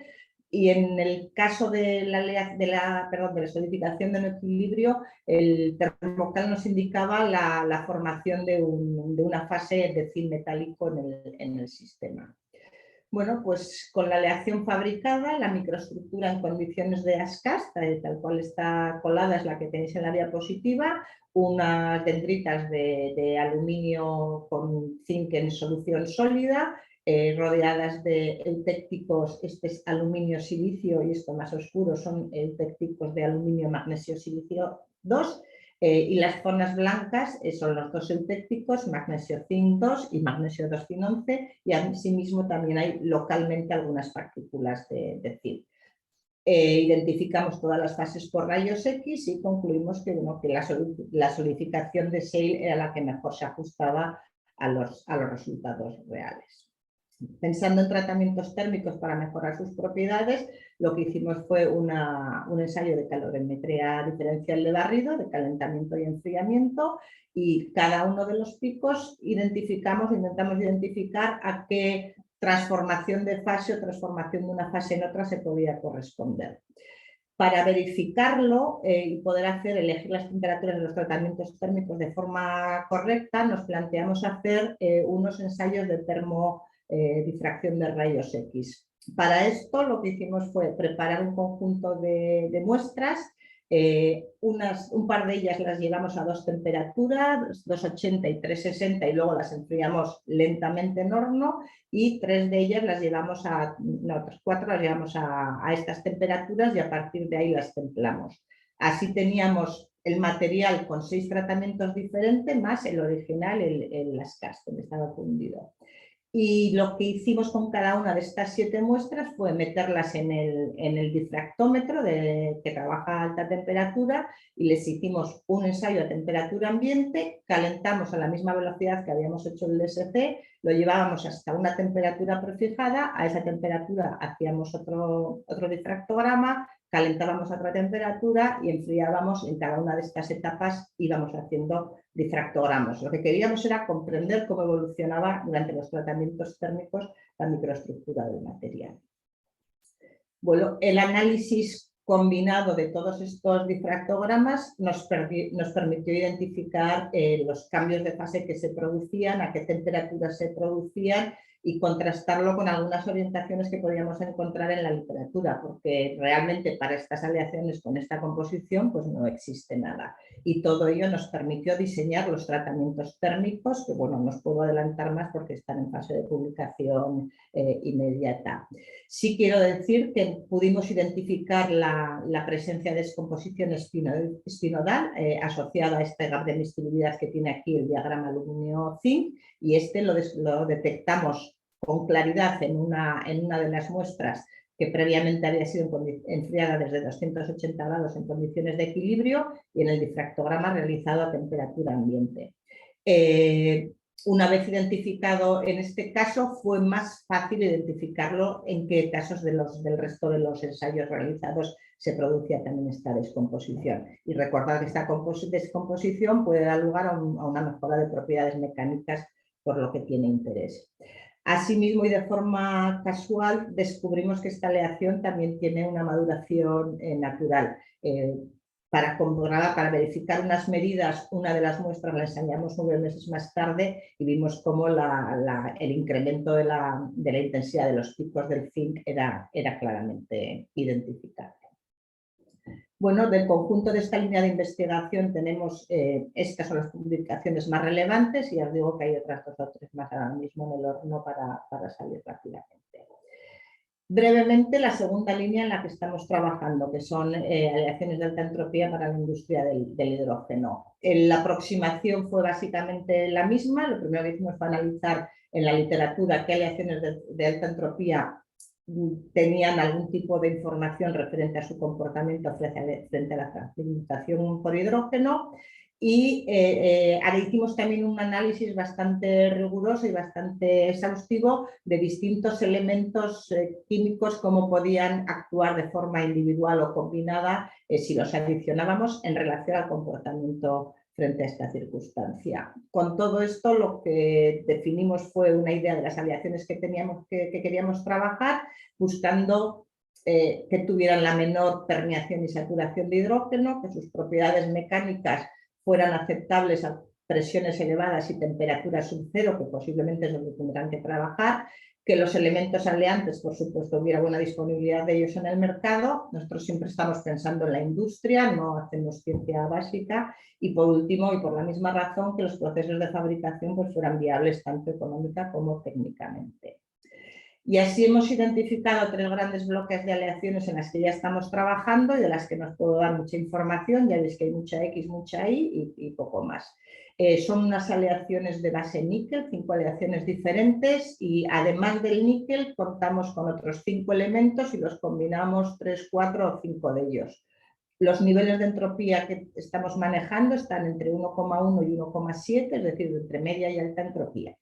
Speaker 2: Y en el caso de la solidificación de un equilibrio, el termocal nos indicaba la formación de una fase de zinc metálico en el sistema. Bueno, pues con la aleación fabricada, la microestructura en condiciones de ASCAS, tal cual está colada, es la que tenéis en la diapositiva, unas dendritas de aluminio con zinc en solución sólida, rodeadas de eutécticos, este es aluminio silicio y esto más oscuro son eutécticos de aluminio magnesio silicio 2, y las zonas blancas son los dos eutécticos, magnesio zinc 2 y magnesio 2 zinc 11, y asimismo también hay localmente algunas partículas de zinc. Identificamos todas las fases por rayos X y concluimos que la solidificación de Shale era la que mejor se ajustaba a los resultados reales. Pensando en tratamientos térmicos para mejorar sus propiedades, lo que hicimos fue un ensayo de calorimetría diferencial de barrido, de calentamiento y enfriamiento, y cada uno de los picos intentamos identificar a qué transformación de fase o transformación de una fase en otra se podía corresponder. Para verificarlo y poder elegir las temperaturas de los tratamientos térmicos de forma correcta, nos planteamos hacer unos ensayos de termodifracción de rayos X. Para esto lo que hicimos fue preparar un conjunto de muestras. Un par de ellas las llevamos a dos temperaturas, 280 y 360, y luego las enfriamos lentamente en horno, y tres de ellas las llevamos otras cuatro las llevamos a estas temperaturas y a partir de ahí las templamos. Así teníamos el material con 6 tratamientos diferentes más el original, el ASCAS, donde estaba fundido. Y lo que hicimos con cada una de estas 7 muestras fue meterlas en el difractómetro que trabaja a alta temperatura, y les hicimos un ensayo a temperatura ambiente, calentamos a la misma velocidad que habíamos hecho el DSC, lo llevábamos hasta una temperatura prefijada, a esa temperatura hacíamos otro difractograma, calentábamos a otra temperatura y enfriábamos. En cada una de estas etapas íbamos haciendo difractogramas. Lo que queríamos era comprender cómo evolucionaba durante los tratamientos térmicos la microestructura del material. Bueno, el análisis combinado de todos estos difractogramas nos permitió identificar los cambios de fase que se producían, a qué temperatura se producían, y contrastarlo con algunas orientaciones que podíamos encontrar en la literatura, porque realmente para estas aleaciones con esta composición pues no existe nada. Y todo ello nos permitió diseñar los tratamientos térmicos, que bueno, no os puedo adelantar más porque están en fase de publicación inmediata. Sí quiero decir que pudimos identificar la presencia de descomposición espinodal asociada a este gap de miscibilidad que tiene aquí el diagrama aluminio-zinc, y lo detectamos con claridad en una de las muestras que previamente había sido enfriada desde 280 grados en condiciones de equilibrio, y en el difractograma realizado a temperatura ambiente. Una vez identificado en este caso, fue más fácil identificarlo en qué casos del resto de los ensayos realizados se producía también esta descomposición. Y recordad que esta descomposición puede dar lugar a una mejora de propiedades mecánicas, por lo que tiene interés. Asimismo, y de forma casual, descubrimos que esta aleación también tiene una maduración natural. Para verificar unas medidas, una de las muestras la enseñamos 9 meses más tarde y vimos cómo el incremento de la intensidad de los picos del zinc era claramente identificable. Bueno, del conjunto de esta línea de investigación tenemos, estas son las publicaciones más relevantes, y os digo que hay otras 2 o 3 más ahora mismo en el horno para salir rápidamente. Brevemente, la segunda línea en la que estamos trabajando, que son aleaciones de alta entropía para la industria del hidrógeno. La aproximación fue básicamente la misma. Lo primero que hicimos fue analizar en la literatura qué aleaciones de alta entropía tenían algún tipo de información referente a su comportamiento frente a la fragmentación por hidrógeno, y ahora hicimos también un análisis bastante riguroso y bastante exhaustivo de distintos elementos químicos, cómo podían actuar de forma individual o combinada si los adicionábamos en relación al comportamiento frente a esta circunstancia. Con todo esto lo que definimos fue una idea de las aleaciones que queríamos trabajar, buscando que tuvieran la menor permeación y saturación de hidrógeno, que sus propiedades mecánicas fueran aceptables a presiones elevadas y temperaturas sub-cero, que posiblemente es donde tendrán que trabajar, que los elementos aleantes, por supuesto, hubiera buena disponibilidad de ellos en el mercado. Nosotros siempre estamos pensando en la industria, no hacemos ciencia básica, y por último, y por la misma razón, que los procesos de fabricación pues, fueran viables tanto económica como técnicamente. Y así hemos identificado 3 grandes bloques de aleaciones en las que ya estamos trabajando y de las que nos puedo dar mucha información. Ya veis que hay mucha X, mucha Y y poco más. Son unas aleaciones de base níquel, 5 aleaciones diferentes, y además del níquel contamos con otros 5 elementos y los combinamos 3, 4 o 5 de ellos. Los niveles de entropía que estamos manejando están entre 1,1 y 1,7, es decir, entre media y alta entropía.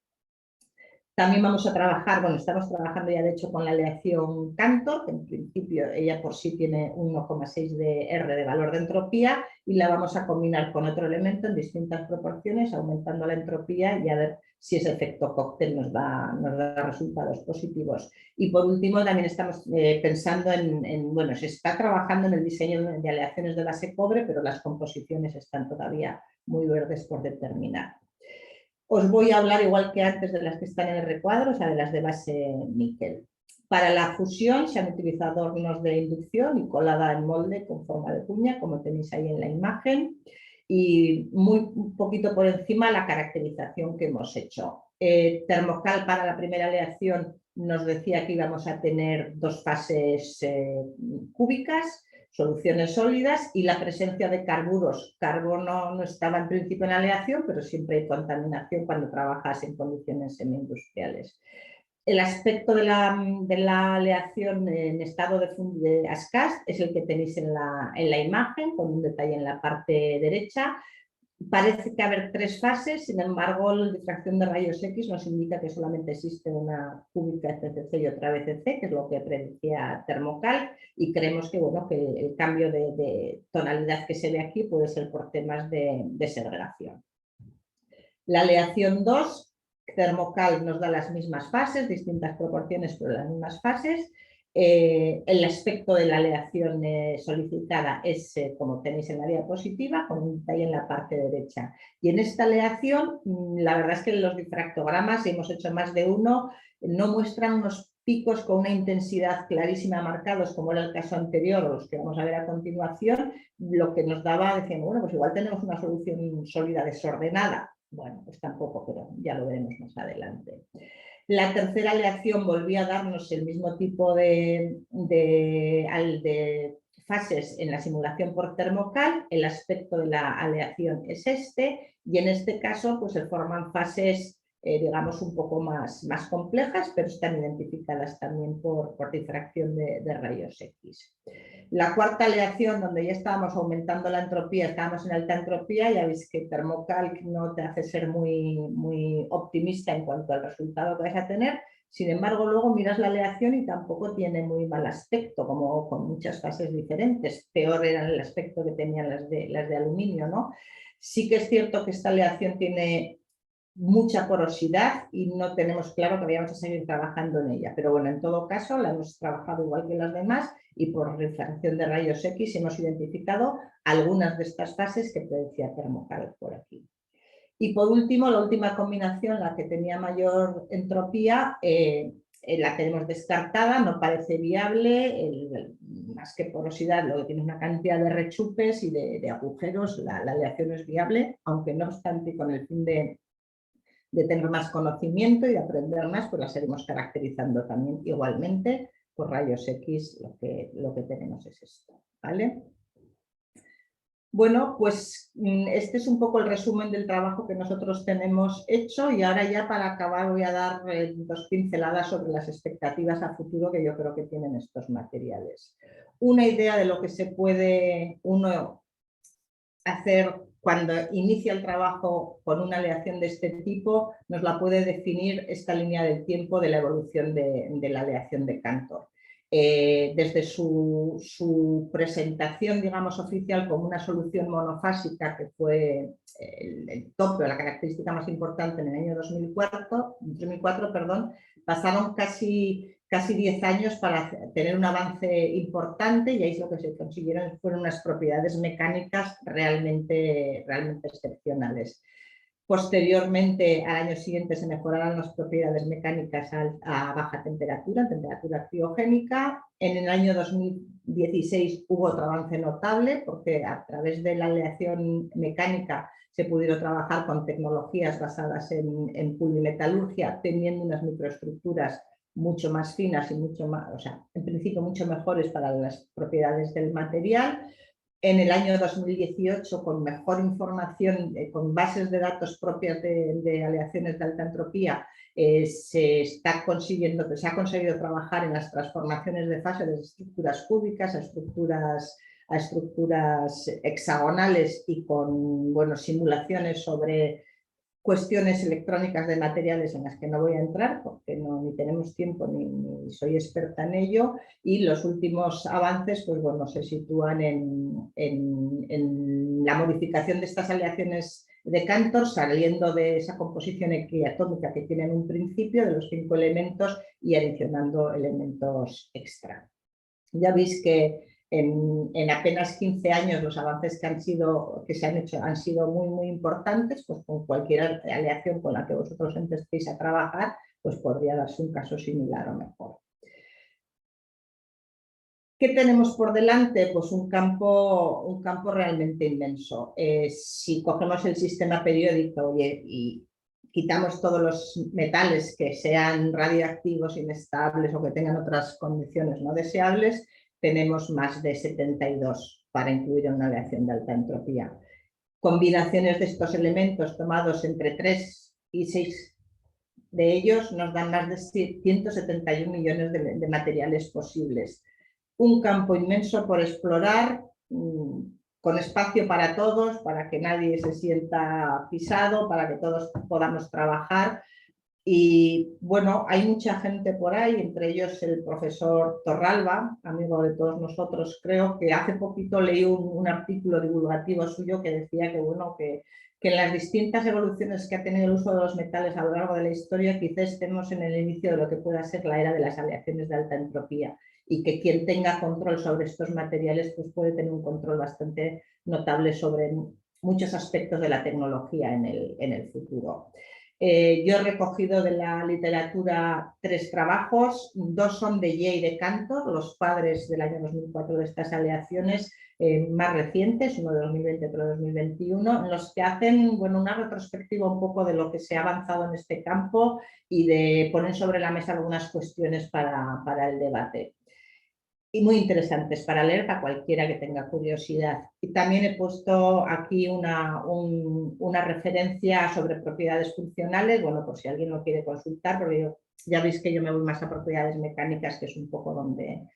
Speaker 2: También vamos a trabajar, bueno, estamos trabajando ya de hecho con la aleación Cantor, que en principio ella por sí tiene 1,6 de R de valor de entropía, y la vamos a combinar con otro elemento en distintas proporciones, aumentando la entropía, y a ver si ese efecto cóctel nos da resultados positivos. Y por último también estamos pensando bueno, se está trabajando en el diseño de aleaciones de base cobre, pero las composiciones están todavía muy verdes por determinar. Os voy a hablar, igual que antes, de las que están en el recuadro, o sea, de las de base níquel. Para la fusión se han utilizado hornos de inducción y colada en molde con forma de cuña, como tenéis ahí en la imagen, y un poquito por encima la caracterización que hemos hecho. Termocal para la primera aleación nos decía que íbamos a tener 2 fases cúbicas, soluciones sólidas, y la presencia de carburos. Carbono no estaba en principio en la aleación, pero siempre hay contaminación cuando trabajas en condiciones semi-industriales. El aspecto de la aleación en estado de ASCAS es el que tenéis en la imagen, con un detalle en la parte derecha. Parece que haber 3 fases, sin embargo, la difracción de rayos X nos indica que solamente existe una cúbica CCC y otra BCC, que es lo que predecía Termocal, y creemos que, bueno, que el cambio de tonalidad que se ve aquí puede ser por temas de segregación. La aleación 2, Termocal nos da las mismas fases, distintas proporciones, pero las mismas fases. El aspecto de la aleación solicitada es como tenéis en la diapositiva, con un detalle en la parte derecha. Y en esta aleación, la verdad es que los difractogramas, y hemos hecho más de uno, no muestran unos picos con una intensidad clarísima marcados, como era el caso anterior o los que vamos a ver a continuación, lo que nos daba, decíamos, bueno, pues igual tenemos una solución sólida desordenada. Bueno, pues tampoco, pero ya lo veremos más adelante. La tercera aleación volvía a darnos el mismo tipo de fases en la simulación por Termocal. El aspecto de la aleación es este, y en este caso pues se forman fases digamos un poco más complejas, pero están identificadas también por difracción de rayos X. La cuarta aleación, donde ya estábamos aumentando la entropía, estábamos en alta entropía, ya veis que Termocal no te hace ser muy optimista en cuanto al resultado que vais a tener. Sin embargo, luego miras la aleación y tampoco tiene muy mal aspecto, como con muchas fases diferentes. Peor era el aspecto que tenían las de aluminio, ¿no? Sí que es cierto que esta aleación tiene mucha porosidad y no tenemos claro que vayamos a seguir trabajando en ella, pero bueno, en todo caso la hemos trabajado igual que las demás, y por refracción de rayos X hemos identificado algunas de estas fases que predecía Termocal por aquí. Y por último, la última combinación, la que tenía mayor entropía, la tenemos descartada, no parece viable, más que porosidad, lo que tiene una cantidad de rechupes y de agujeros, la aleación es viable, aunque no obstante, con el fin de tener más conocimiento y de aprender más, pues la seguimos caracterizando también igualmente por rayos X. Lo que tenemos es esto, ¿vale? Bueno, pues este es un poco el resumen del trabajo que nosotros tenemos hecho, y ahora ya para acabar voy a dar 2 pinceladas sobre las expectativas a futuro que yo creo que tienen estos materiales. Una idea de lo que se puede uno hacer cuando inicia el trabajo con una aleación de este tipo, nos la puede definir esta línea del tiempo de la evolución de la aleación de Cantor. Desde su presentación, digamos, oficial como una solución monofásica, que fue el tope, la característica más importante en el año 2004, pasaron casi 10 años para tener un avance importante, y ahí lo que se consiguieron fueron unas propiedades mecánicas realmente excepcionales. Posteriormente, al año siguiente, se mejoraron las propiedades mecánicas a baja temperatura, en temperatura criogénica. En el año 2016 hubo otro avance notable, porque a través de la aleación mecánica se pudieron trabajar con tecnologías basadas en polimetalurgia, teniendo unas microestructuras mucho más finas y mucho más, o sea, en principio mucho mejores para las propiedades del material. En el año 2018, con mejor información, con bases de datos propias de aleaciones de alta entropía, se ha conseguido trabajar en las transformaciones de fase de estructuras cúbicas a estructuras hexagonales, y con simulaciones sobre cuestiones electrónicas de materiales en las que no voy a entrar porque ni tenemos tiempo ni soy experta en ello, y los últimos avances se sitúan en la modificación de estas aleaciones de Cantor, saliendo de esa composición equiatómica que tiene en un principio de los 5 elementos y adicionando elementos extra. Ya veis que en apenas 15 años los avances que se han hecho han sido muy importantes, pues con cualquier aleación con la que vosotros empecéis a trabajar, pues podría darse un caso similar o mejor. ¿Qué tenemos por delante? Pues un campo realmente inmenso. Si cogemos el sistema periódico y quitamos todos los metales que sean radioactivos, inestables o que tengan otras condiciones no deseables, tenemos más de 72 para incluir una aleación de alta entropía. Combinaciones de estos elementos tomados entre 3 y 6 de ellos nos dan más de 171 millones de materiales posibles. Un campo inmenso por explorar, con espacio para todos, para que nadie se sienta pisado, para que todos podamos trabajar. Y hay mucha gente por ahí, entre ellos el profesor Torralba, amigo de todos nosotros, creo que hace poquito leí un artículo divulgativo suyo que decía que en las distintas evoluciones que ha tenido el uso de los metales a lo largo de la historia, quizás estemos en el inicio de lo que pueda ser la era de las aleaciones de alta entropía, y que quien tenga control sobre estos materiales pues puede tener un control bastante notable sobre muchos aspectos de la tecnología en el futuro. Yo he recogido de la literatura 3 trabajos, 2 son de Ye y de Cantor, los padres del año 2004 de estas aleaciones, más recientes, uno de 2020 y otro de 2021, en los que hacen una retrospectiva un poco de lo que se ha avanzado en este campo y de poner sobre la mesa algunas cuestiones para el debate. Y muy interesantes para leer para cualquiera que tenga curiosidad. Y también he puesto aquí una referencia sobre propiedades funcionales, por si alguien lo quiere consultar, porque ya veis que yo me voy más a propiedades mecánicas, que es un poco donde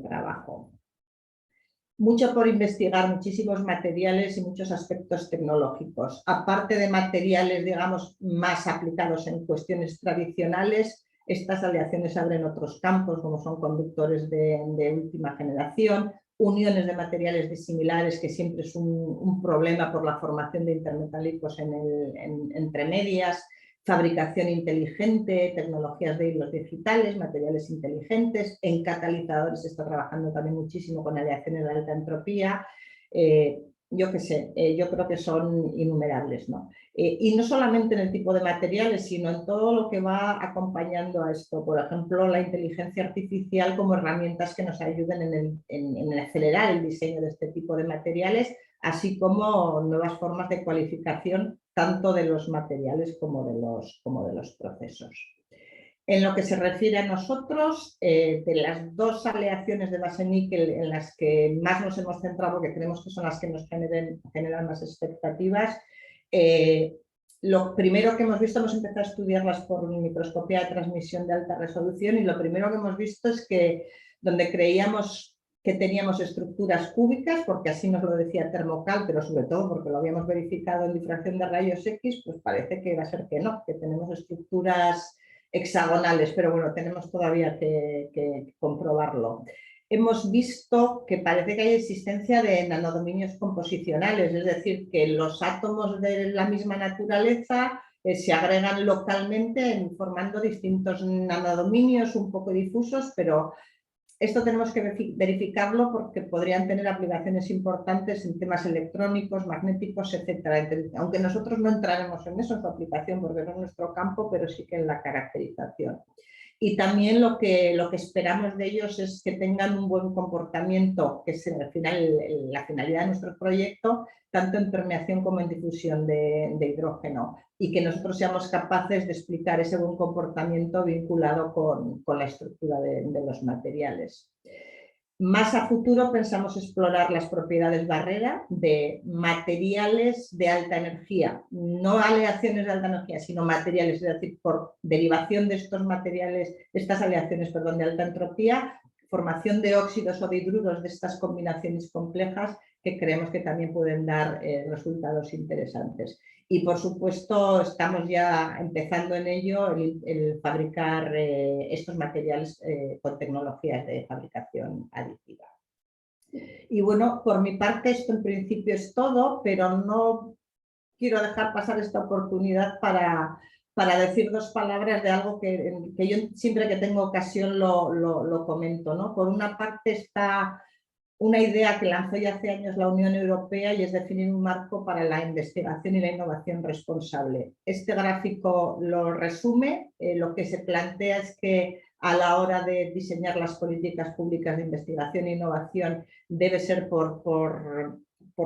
Speaker 2: trabajo. Mucho por investigar, muchísimos materiales y muchos aspectos tecnológicos. Aparte de materiales, digamos, más aplicados en cuestiones tradicionales, estas aleaciones abren otros campos, como son conductores de última generación, uniones de materiales disimilares, que siempre es un problema por la formación de intermetálicos entre medias, fabricación inteligente, tecnologías de hilos digitales, materiales inteligentes. En catalizadores se está trabajando también muchísimo con aleaciones de alta entropía. Yo creo que son innumerables, ¿no? Y no solamente en el tipo de materiales, sino en todo lo que va acompañando a esto. Por ejemplo, la inteligencia artificial como herramientas que nos ayuden en acelerar el diseño de este tipo de materiales, así como nuevas formas de cualificación tanto de los materiales como de los procesos. En lo que se refiere a nosotros, de las 2 aleaciones de base níquel en las que más nos hemos centrado, que creemos que son las que nos generan más expectativas, lo primero que hemos visto, hemos empezado a estudiarlas por microscopía de transmisión de alta resolución, y lo primero que hemos visto es que donde creíamos que teníamos estructuras cúbicas, porque así nos lo decía Termocal, pero sobre todo porque lo habíamos verificado en difracción de rayos X, pues parece que va a ser que no, que tenemos estructuras hexagonales, pero bueno, tenemos todavía que comprobarlo. Hemos visto que parece que hay existencia de nanodominios composicionales, es decir, que los átomos de la misma naturaleza se agregan localmente formando distintos nanodominios un poco difusos, pero esto tenemos que verificarlo porque podrían tener aplicaciones importantes en temas electrónicos, magnéticos, etcétera. Aunque nosotros no entraremos en eso, en su aplicación, porque no es nuestro campo, pero sí que en la caracterización. Y también lo que esperamos de ellos es que tengan un buen comportamiento, que es al final la finalidad de nuestro proyecto, tanto en permeación como en difusión de hidrógeno, y que nosotros seamos capaces de explicar ese buen comportamiento vinculado con la estructura de los materiales. Más a futuro pensamos explorar las propiedades barrera de materiales de alta energía, no aleaciones de alta energía, sino materiales, es decir, por derivación de estos materiales, estas aleaciones, perdón, de alta entropía, formación de óxidos o de hidruros de estas combinaciones complejas que creemos que también pueden dar resultados interesantes. Y por supuesto estamos ya empezando en ello el fabricar estos materiales con tecnologías de fabricación aditiva. Y bueno, por mi parte esto en principio es todo, pero no quiero dejar pasar esta oportunidad para decir dos palabras de algo que yo siempre que tengo ocasión lo comento, ¿no? Por una parte está una idea que lanzó ya hace años la Unión Europea y es definir un marco para la investigación y la innovación responsable. Este gráfico lo resume, lo que se plantea es que a la hora de diseñar las políticas públicas de investigación e innovación debe ser con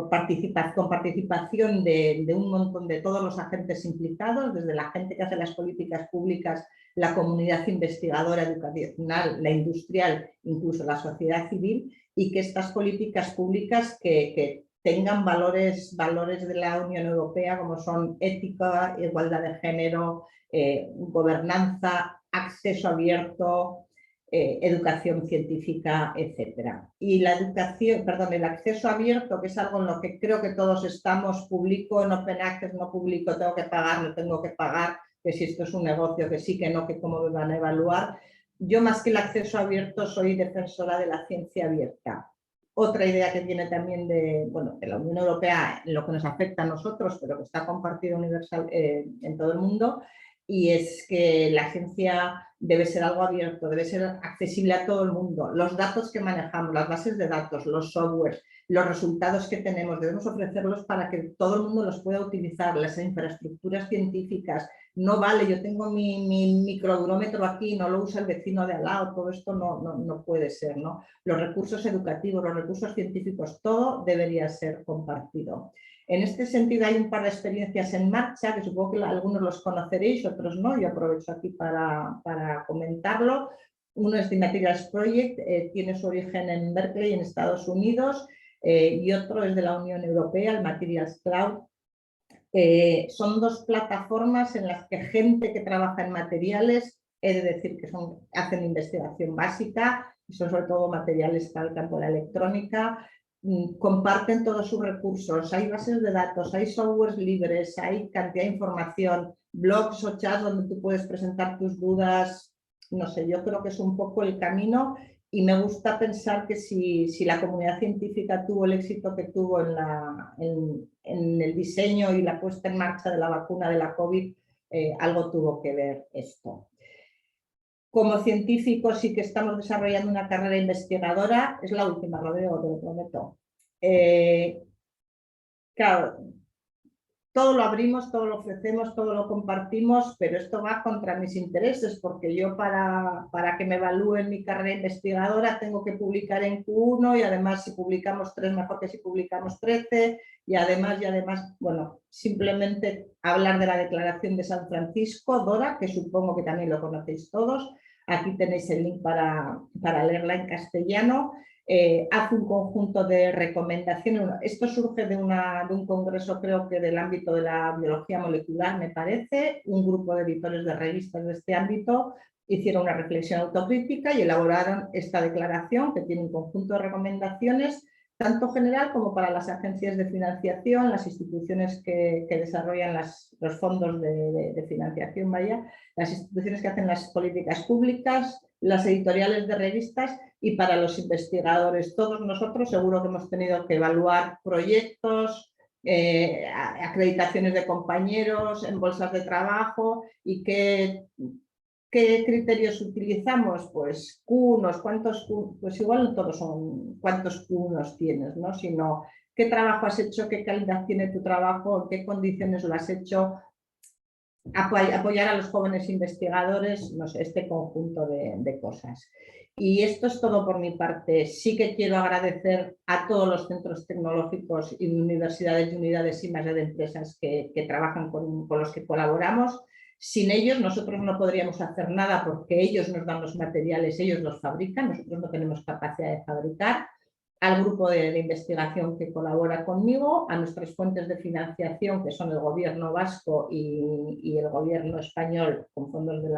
Speaker 2: participación de un montón de todos los agentes implicados, desde la gente que hace las políticas públicas, la comunidad investigadora educacional, la industrial, incluso la sociedad civil, y que estas políticas públicas que tengan valores de la Unión Europea como son ética, igualdad de género, gobernanza, acceso abierto, educación científica, etcétera. Y el acceso abierto, que es algo en lo que creo que todos estamos, publico en Open Access, no publico, tengo que pagar, no tengo que pagar, que si esto es un negocio, que sí, que no, que cómo me van a evaluar. Yo más que el acceso abierto soy defensora de la ciencia abierta. Otra idea que viene también de la Unión Europea, en lo que nos afecta a nosotros, pero que está compartida universal en todo el mundo, y es que la ciencia debe ser algo abierto, debe ser accesible a todo el mundo. Los datos que manejamos, las bases de datos, los softwares, los resultados que tenemos, debemos ofrecerlos para que todo el mundo los pueda utilizar, las infraestructuras científicas. No vale, yo tengo mi microdurómetro aquí, no lo usa el vecino de al lado, todo esto no puede ser, ¿no? Los recursos educativos, los recursos científicos, todo debería ser compartido. En este sentido hay un par de experiencias en marcha, que supongo que algunos los conoceréis, otros no, yo aprovecho aquí para comentarlo. Uno es The Materials Project, tiene su origen en Berkeley, en Estados Unidos, y otro es de la Unión Europea, el Materials Cloud. Son dos plataformas en las que gente que trabaja en materiales, he de decir que hacen investigación básica, y son sobre todo materiales para el campo de la electrónica, comparten todos sus recursos, hay bases de datos, hay softwares libres, hay cantidad de información, blogs o chats donde tú puedes presentar tus dudas, no sé, yo creo que es un poco el camino. Y me gusta pensar que si la comunidad científica tuvo el éxito que tuvo en el diseño y la puesta en marcha de la vacuna de la COVID, algo tuvo que ver esto. Como científicos sí que estamos desarrollando una carrera investigadora, es la última, Rodrigo, te lo prometo. Claro, todo lo abrimos, todo lo ofrecemos, todo lo compartimos, pero esto va contra mis intereses, porque yo para que me evalúen mi carrera investigadora tengo que publicar en Q1 y además si publicamos 3 mejor que si publicamos 13 y además, bueno, simplemente hablar de la Declaración de San Francisco, DORA, que supongo que también lo conocéis todos. Aquí tenéis el link para leerla en castellano. hace un conjunto de recomendaciones. Esto surge de un congreso, creo que del ámbito de la biología molecular, me parece. Un grupo de editores de revistas de este ámbito hicieron una reflexión autocrítica y elaboraron esta declaración, que tiene un conjunto de recomendaciones, tanto general como para las agencias de financiación, las instituciones que desarrollan los fondos de financiación, las instituciones que hacen las políticas públicas, las editoriales de revistas y para los investigadores. Todos nosotros seguro que hemos tenido que evaluar proyectos, acreditaciones de compañeros en bolsas de trabajo y ¿qué criterios utilizamos? Pues Q1, ¿cuántos Q? Pues igual no todos son cuántos Q1 tienes, ¿no? Sino qué trabajo has hecho, qué calidad tiene tu trabajo, en qué condiciones lo has hecho, apoyar a los jóvenes investigadores, no sé, este conjunto de cosas. Y esto es todo por mi parte. Sí que quiero agradecer a todos los centros tecnológicos y universidades y unidades y más de empresas que trabajan con los que colaboramos. Sin ellos nosotros no podríamos hacer nada porque ellos nos dan los materiales, ellos los fabrican, nosotros no tenemos capacidad de fabricar. Al grupo de investigación que colabora conmigo, a nuestras fuentes de financiación, que son el gobierno vasco y el gobierno español con fondos de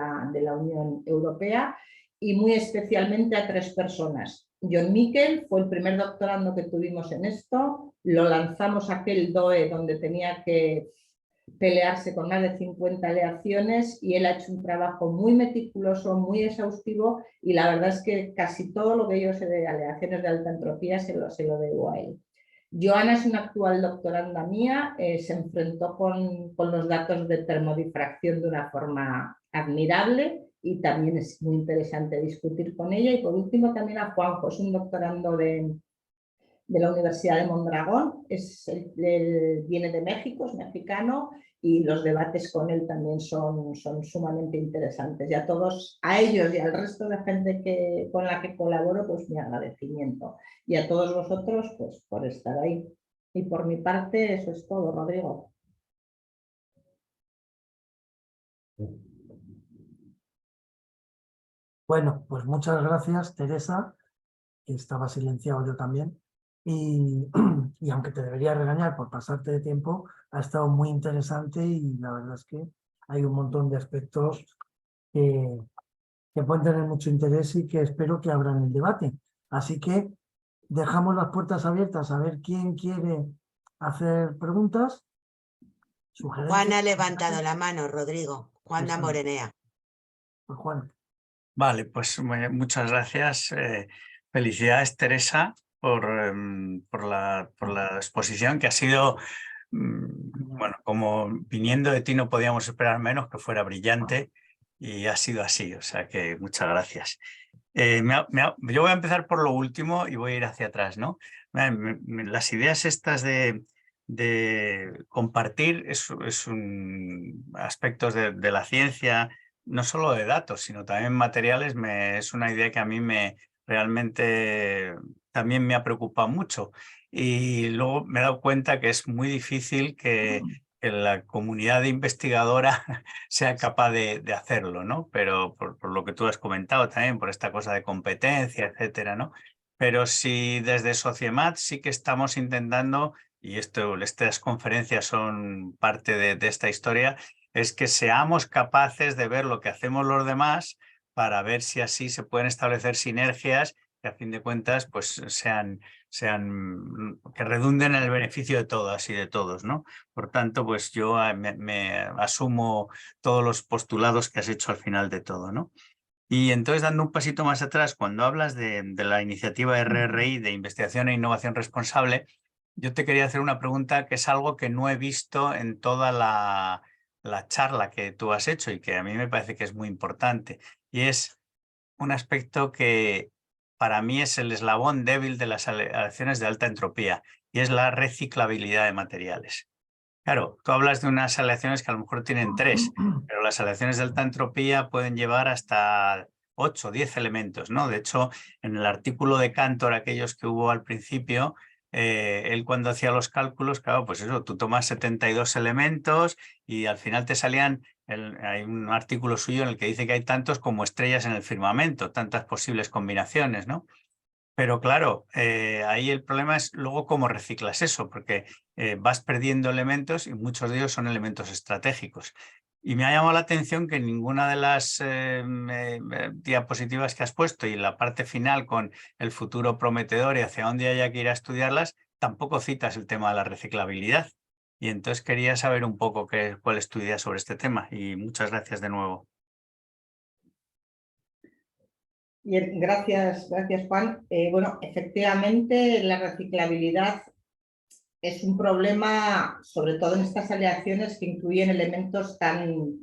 Speaker 2: la Unión Europea, y muy especialmente a 3 personas. John Miquel fue el primer doctorando que tuvimos en esto, lo lanzamos aquel DOE donde tenía que pelearse con más de 50 aleaciones y él ha hecho un trabajo muy meticuloso, muy exhaustivo y la verdad es que casi todo lo que yo sé de aleaciones de alta entropía se lo debo a él. Joana es una actual doctoranda mía, se enfrentó con los datos de termodifracción de una forma admirable y también es muy interesante discutir con ella. Y por último también a Juanjo, es un doctorando de la Universidad de Mondragón, viene de México, es mexicano y los debates con él también son sumamente interesantes. Y a ellos y al resto de gente con la que colaboro, pues mi agradecimiento. Y a todos vosotros, pues por estar ahí. Y por mi parte, eso es todo, Rodrigo.
Speaker 1: Bueno, pues muchas gracias, Teresa, que estaba silenciado yo también. Y aunque te debería regañar por pasarte de tiempo, ha estado muy interesante y la verdad es que hay un montón de aspectos que pueden tener mucho interés y que espero que abran el debate. Así que dejamos las puertas abiertas a ver quién quiere hacer preguntas.
Speaker 3: Juan ha levantado la mano, Rodrigo. Juan da Morenea.
Speaker 1: Pues Juan.
Speaker 4: Vale, pues muchas gracias. Felicidades, Teresa, por la exposición que ha sido, bueno, como viniendo de ti no podíamos esperar menos que fuera brillante y ha sido así, o sea que muchas gracias. Yo voy a empezar por lo último y voy a ir hacia atrás, ¿no? Las ideas estas de compartir aspectos de la ciencia, no solo de datos, sino también materiales, es una idea que a mí realmente también me ha preocupado mucho. Y luego me he dado cuenta que es muy difícil que la comunidad investigadora sea capaz de hacerlo, ¿no? Pero por lo que tú has comentado también, por esta cosa de competencia, etcétera, ¿no? Pero si desde Sociemat sí que estamos intentando, y estas conferencias son parte de esta historia, es que seamos capaces de ver lo que hacemos los demás para ver si así se pueden establecer sinergias que a fin de cuentas pues que redunden en el beneficio de todas y de todos, ¿no? Por tanto, pues yo me asumo todos los postulados que has hecho al final de todo, ¿no? Y entonces, dando un pasito más atrás, cuando hablas de la iniciativa RRI de Investigación e Innovación Responsable, yo te quería hacer una pregunta que es algo que no he visto en toda la charla que tú has hecho y que a mí me parece que es muy importante. Y es un aspecto que para mí es el eslabón débil de las aleaciones de alta entropía y es la reciclabilidad de materiales. Claro, tú hablas de unas aleaciones que a lo mejor tienen 3, pero las aleaciones de alta entropía pueden llevar hasta 8 o 10 elementos, ¿no? De hecho, en el artículo de Cantor, aquellos que hubo al principio, él cuando hacía los cálculos, claro, pues eso, tú tomas 72 elementos y al final te salían, hay un artículo suyo en el que dice que hay tantos como estrellas en el firmamento, tantas posibles combinaciones, ¿no? Pero claro, ahí el problema es luego cómo reciclas eso, porque vas perdiendo elementos y muchos de ellos son elementos estratégicos. Y me ha llamado la atención que en ninguna de las diapositivas que has puesto y la parte final con el futuro prometedor y hacia dónde haya que ir a estudiarlas, tampoco citas el tema de la reciclabilidad. Y entonces quería saber un poco cuál es tu idea sobre este tema. Y muchas gracias de nuevo.
Speaker 2: Bien, gracias Juan. Bueno, efectivamente la reciclabilidad es un problema, sobre todo en estas aleaciones que incluyen elementos tan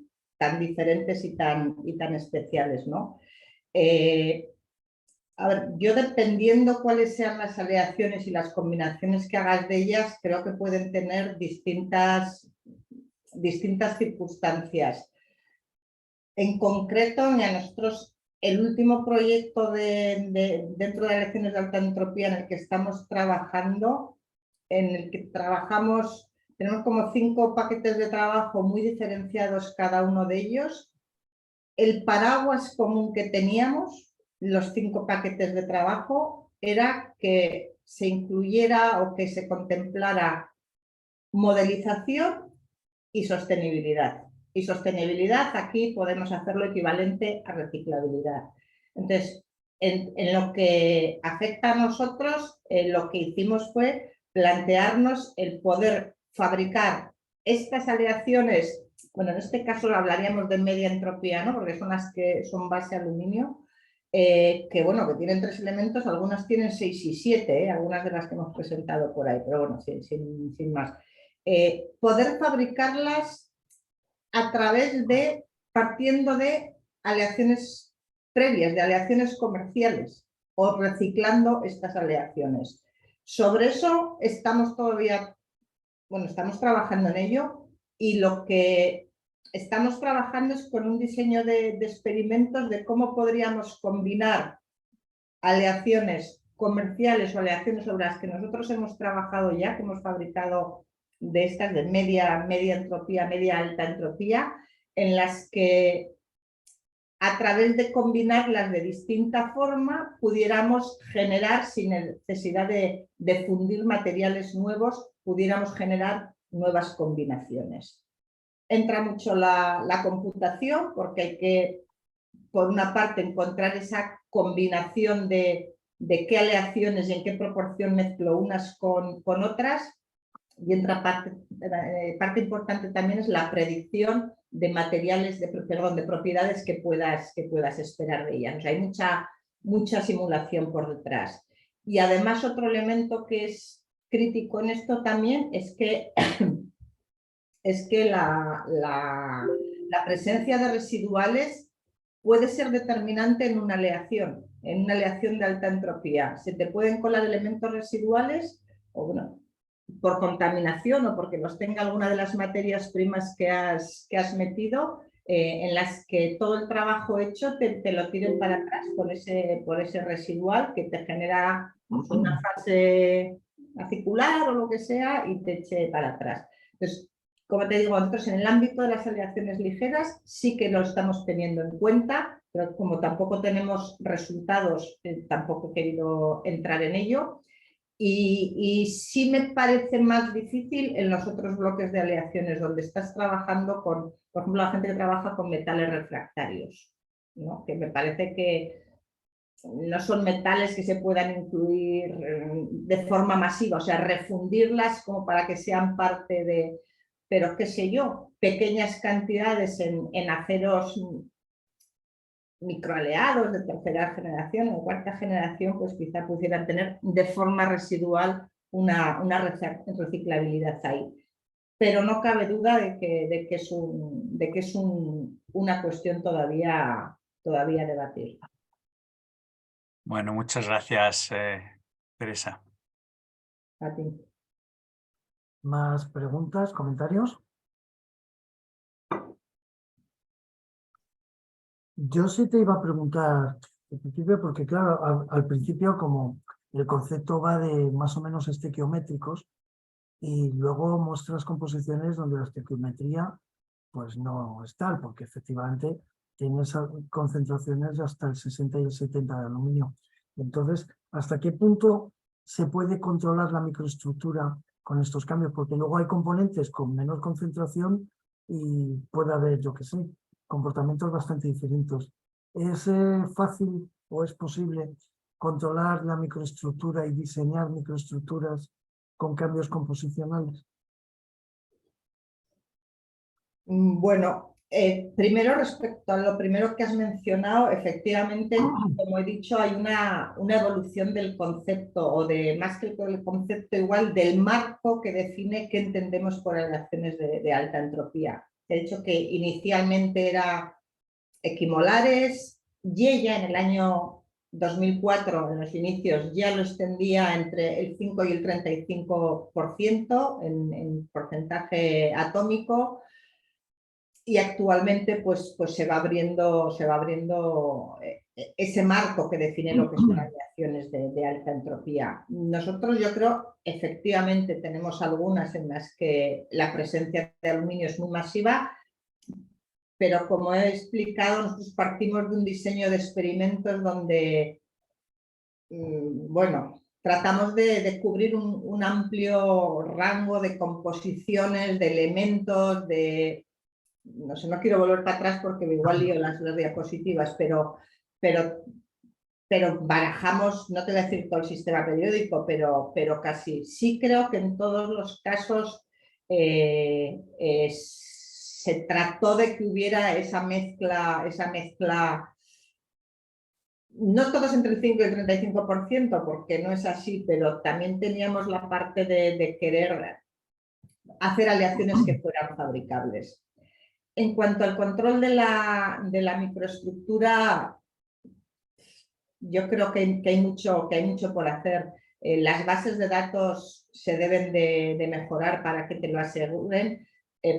Speaker 2: diferentes y tan especiales, ¿no? A ver, yo dependiendo cuáles sean las aleaciones y las combinaciones que hagas de ellas, creo que pueden tener distintas circunstancias. En concreto, a nosotros el último proyecto dentro de aleaciones de alta entropía en el que estamos trabajando, en el que trabajamos, tenemos como 5 paquetes de trabajo muy diferenciados cada uno de ellos. El paraguas común que teníamos, los 5 paquetes de trabajo, era que se incluyera o que se contemplara modelización y sostenibilidad. Y sostenibilidad aquí podemos hacerlo equivalente a reciclabilidad. Entonces, en lo que afecta a nosotros, lo que hicimos fue plantearnos el poder fabricar estas aleaciones, bueno, en este caso hablaríamos de media entropía, ¿no? Porque son las que son base aluminio, que bueno, que tienen 3 elementos, algunas tienen 6 y 7, algunas de las que hemos presentado por ahí, pero bueno, sin más. Poder fabricarlas a través de, partiendo de aleaciones previas, de aleaciones comerciales, o reciclando estas aleaciones. Sobre eso estamos todavía, bueno, estamos trabajando en ello, y lo que estamos trabajando es con un diseño de experimentos de cómo podríamos combinar aleaciones comerciales o aleaciones sobre las que nosotros hemos trabajado ya, que hemos fabricado de estas de media entropía, media alta entropía, en las que a través de combinarlas de distinta forma pudiéramos generar, sin necesidad de fundir materiales nuevos, pudiéramos generar nuevas combinaciones. Entra mucho la computación, porque hay que, por una parte, encontrar esa combinación de qué aleaciones y en qué proporción mezclo unas con otras. Y otra parte importante también es la predicción de materiales, de propiedades que puedas esperar de ellas. O sea, hay mucha simulación por detrás. Y además otro elemento que es crítico en esto también es que la presencia de residuales puede ser determinante en una aleación de alta entropía. Se te pueden colar elementos residuales, o bueno, por contaminación o porque los tenga alguna de las materias primas que has metido, en las que todo el trabajo hecho te lo tiren para atrás por ese residual que te genera una fase acicular o lo que sea y te eche para atrás. Entonces, como te digo, nosotros en el ámbito de las aleaciones ligeras sí que lo estamos teniendo en cuenta, pero como tampoco tenemos resultados, tampoco he querido entrar en ello. Y sí me parece más difícil en los otros bloques de aleaciones, donde estás trabajando con, por ejemplo, la gente que trabaja con metales refractarios, ¿no? Que me parece que no son metales que se puedan incluir de forma masiva, o sea, refundirlas como para que sean parte de, pero qué sé yo, pequeñas cantidades en aceros microaleados de tercera generación o cuarta generación, pues quizá pudieran tener de forma residual una reciclabilidad ahí. Pero no cabe duda de que es una cuestión todavía a debatir.
Speaker 4: Bueno, muchas gracias, Teresa.
Speaker 2: A ti.
Speaker 1: ¿Más preguntas, comentarios? Yo sí te iba a preguntar, al principio, porque claro, al principio como el concepto va de más o menos estequiométricos y luego muestras composiciones donde la estequiometría pues no es tal, porque efectivamente tienes concentraciones de hasta el 60 y el 70 de aluminio. Entonces, ¿Hasta qué punto se puede controlar la microestructura con estos cambios? Porque luego hay componentes con menor concentración y puede haber, yo qué sé, comportamientos bastante diferentes. ¿Es fácil o es posible controlar la microestructura y diseñar microestructuras con cambios composicionales?
Speaker 2: Bueno, primero respecto a lo primero que has mencionado, efectivamente, como he dicho, hay una evolución del concepto, o de más que el concepto, igual del marco que define qué entendemos por aleaciones de alta entropía. He dicho que inicialmente era equimolares, Yella en el año 2004, en los inicios, ya lo extendía entre el 5 y el 35% en porcentaje atómico, y actualmente pues se va abriendo ese marco que define lo que son aleaciones de alta entropía. Nosotros, yo creo, efectivamente tenemos algunas en las que la presencia de aluminio es muy masiva, pero como he explicado, nosotros partimos de un diseño de experimentos donde, bueno, tratamos de cubrir un amplio rango de composiciones, de elementos, no sé, no quiero volver para atrás porque igual lío las diapositivas, pero barajamos, no te voy a decir todo el sistema periódico, pero casi. Sí creo que en todos los casos se trató de que hubiera esa mezcla, no todos entre el 5 y el 35%, porque no es así, pero también teníamos la parte de querer hacer aleaciones que fueran fabricables. En cuanto al control de la microestructura, yo creo que hay mucho por hacer. Las bases de datos se deben de mejorar para que te lo aseguren.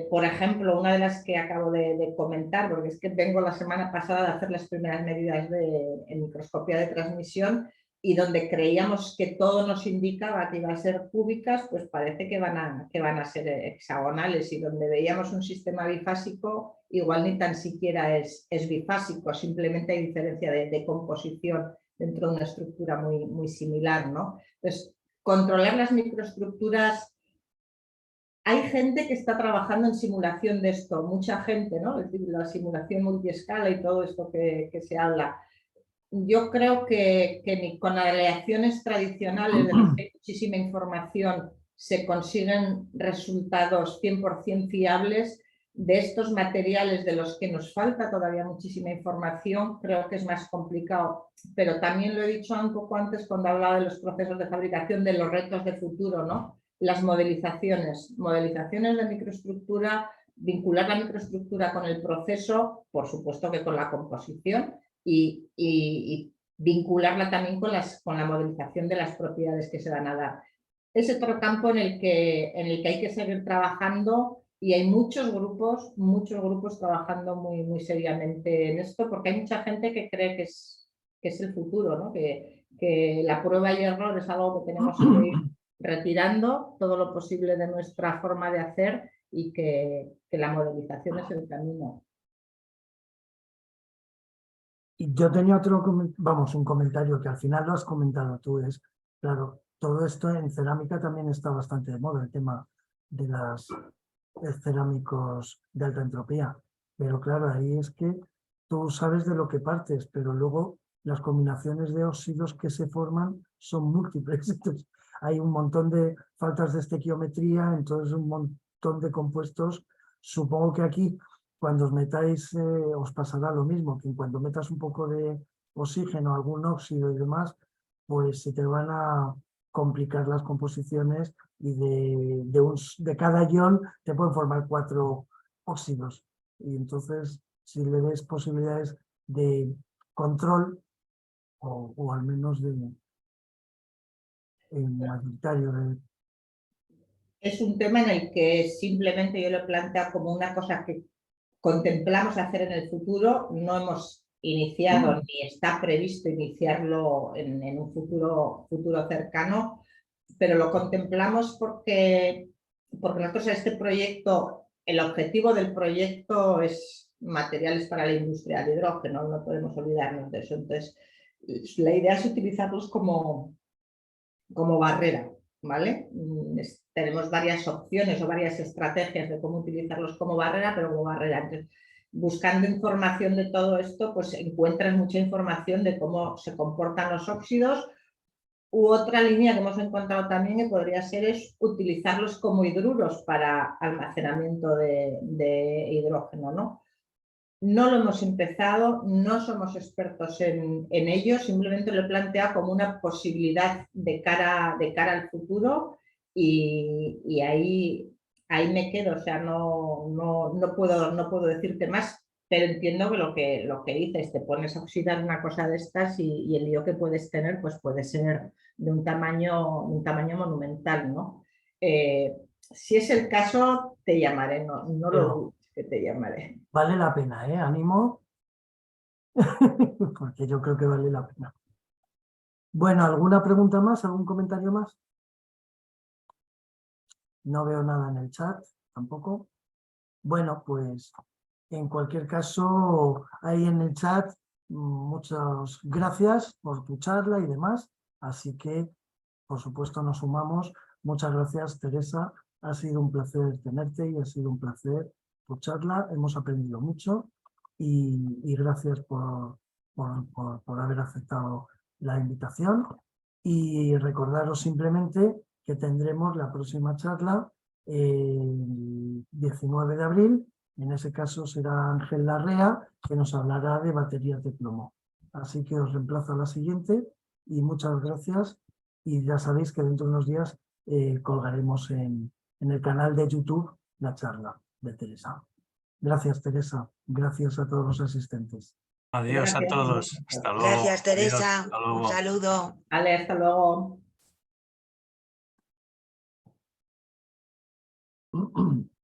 Speaker 2: Por ejemplo, una de las que acabo de comentar, porque es que vengo la semana pasada de hacer las primeras medidas en microscopía de transmisión, y donde creíamos que todo nos indicaba que iba a ser cúbicas, pues parece que van a ser hexagonales, y donde veíamos un sistema bifásico, igual ni tan siquiera es bifásico, simplemente hay diferencia de composición dentro de una estructura muy similar, ¿no? Entonces, controlar las microestructuras, hay gente que está trabajando en simulación de esto, mucha gente, ¿no? Es decir, la simulación multiescala y todo esto que se habla. Yo creo que ni con aleaciones tradicionales de las que hay muchísima información se consiguen resultados 100% fiables. De estos materiales de los que nos falta todavía muchísima información, creo que es más complicado. Pero también lo he dicho un poco antes cuando hablaba de los procesos de fabricación, de los retos de futuro, ¿no? Las modelizaciones de microestructura, vincular la microestructura con el proceso, por supuesto que con la composición, y vincularla también con la modelización de las propiedades que se van a dar. Es otro campo en el que hay que seguir trabajando, y hay muchos grupos trabajando muy seriamente en esto, porque hay mucha gente que cree que es el futuro, ¿no? Que la prueba y error es algo que tenemos que ir retirando todo lo posible de nuestra forma de hacer, y que la modelización es el camino.
Speaker 1: Y yo tenía un comentario que al final lo has comentado tú, es, claro, todo esto en cerámica también está bastante de moda, el tema de los cerámicos de alta entropía, pero claro, ahí es que tú sabes de lo que partes, pero luego las combinaciones de óxidos que se forman son múltiples, entonces hay un montón de faltas de estequiometría, entonces un montón de compuestos. Supongo que aquí, cuando os metáis, os pasará lo mismo, que cuando metas un poco de oxígeno, algún óxido y demás, pues se te van a complicar las composiciones, y de cada ion te pueden formar 4 óxidos. Y entonces, si le des posibilidades de control, o al menos mayoritario.
Speaker 2: Es un tema en el que simplemente yo lo planteo como una cosa que contemplamos hacer en el futuro. No hemos iniciado ni está previsto iniciarlo en un futuro cercano, pero lo contemplamos porque nosotros este proyecto, el objetivo del proyecto es materiales para la industria del hidrógeno, no podemos olvidarnos de eso. Entonces, la idea es utilizarlos como barrera, ¿vale? Tenemos varias opciones o varias estrategias de cómo utilizarlos como barrera, pero como barrera. Entonces, buscando información de todo esto, pues encuentras mucha información de cómo se comportan los óxidos. U otra línea que hemos encontrado también que podría ser es utilizarlos como hidruros para almacenamiento de hidrógeno, ¿no? No lo hemos empezado, no somos expertos en ello, simplemente lo he planteado como una posibilidad de cara al futuro y ahí me quedo, o sea, no puedo decirte más, pero entiendo que lo que dices, te pones a oxidar una cosa de estas y el lío que puedes tener pues puede ser de un tamaño monumental, ¿no? Si es el caso, te llamaré, no lo dudes que te llamaré.
Speaker 1: Vale la pena, ánimo, porque yo creo que vale la pena. Bueno, ¿alguna pregunta más? ¿Algún comentario más? No veo nada en el chat, tampoco. Bueno, pues en cualquier caso, ahí en el chat, muchas gracias por tu charla y demás. Así que, por supuesto, nos sumamos. Muchas gracias, Teresa. Ha sido un placer tenerte y ha sido un placer tu charla. Hemos aprendido mucho y gracias por haber aceptado la invitación. Y recordaros simplemente que tendremos la próxima charla el 19 de abril. En ese caso será Ángel Larrea, que nos hablará de baterías de plomo. Así que os reemplazo a la siguiente y muchas gracias. Y ya sabéis que dentro de unos días colgaremos en el canal de YouTube la charla de Teresa. Gracias, Teresa. Gracias a todos los asistentes.
Speaker 4: Adiós a todos. Hasta luego.
Speaker 3: Gracias, Teresa.
Speaker 4: Adiós, hasta luego.
Speaker 3: Un saludo.
Speaker 2: Vale, hasta luego.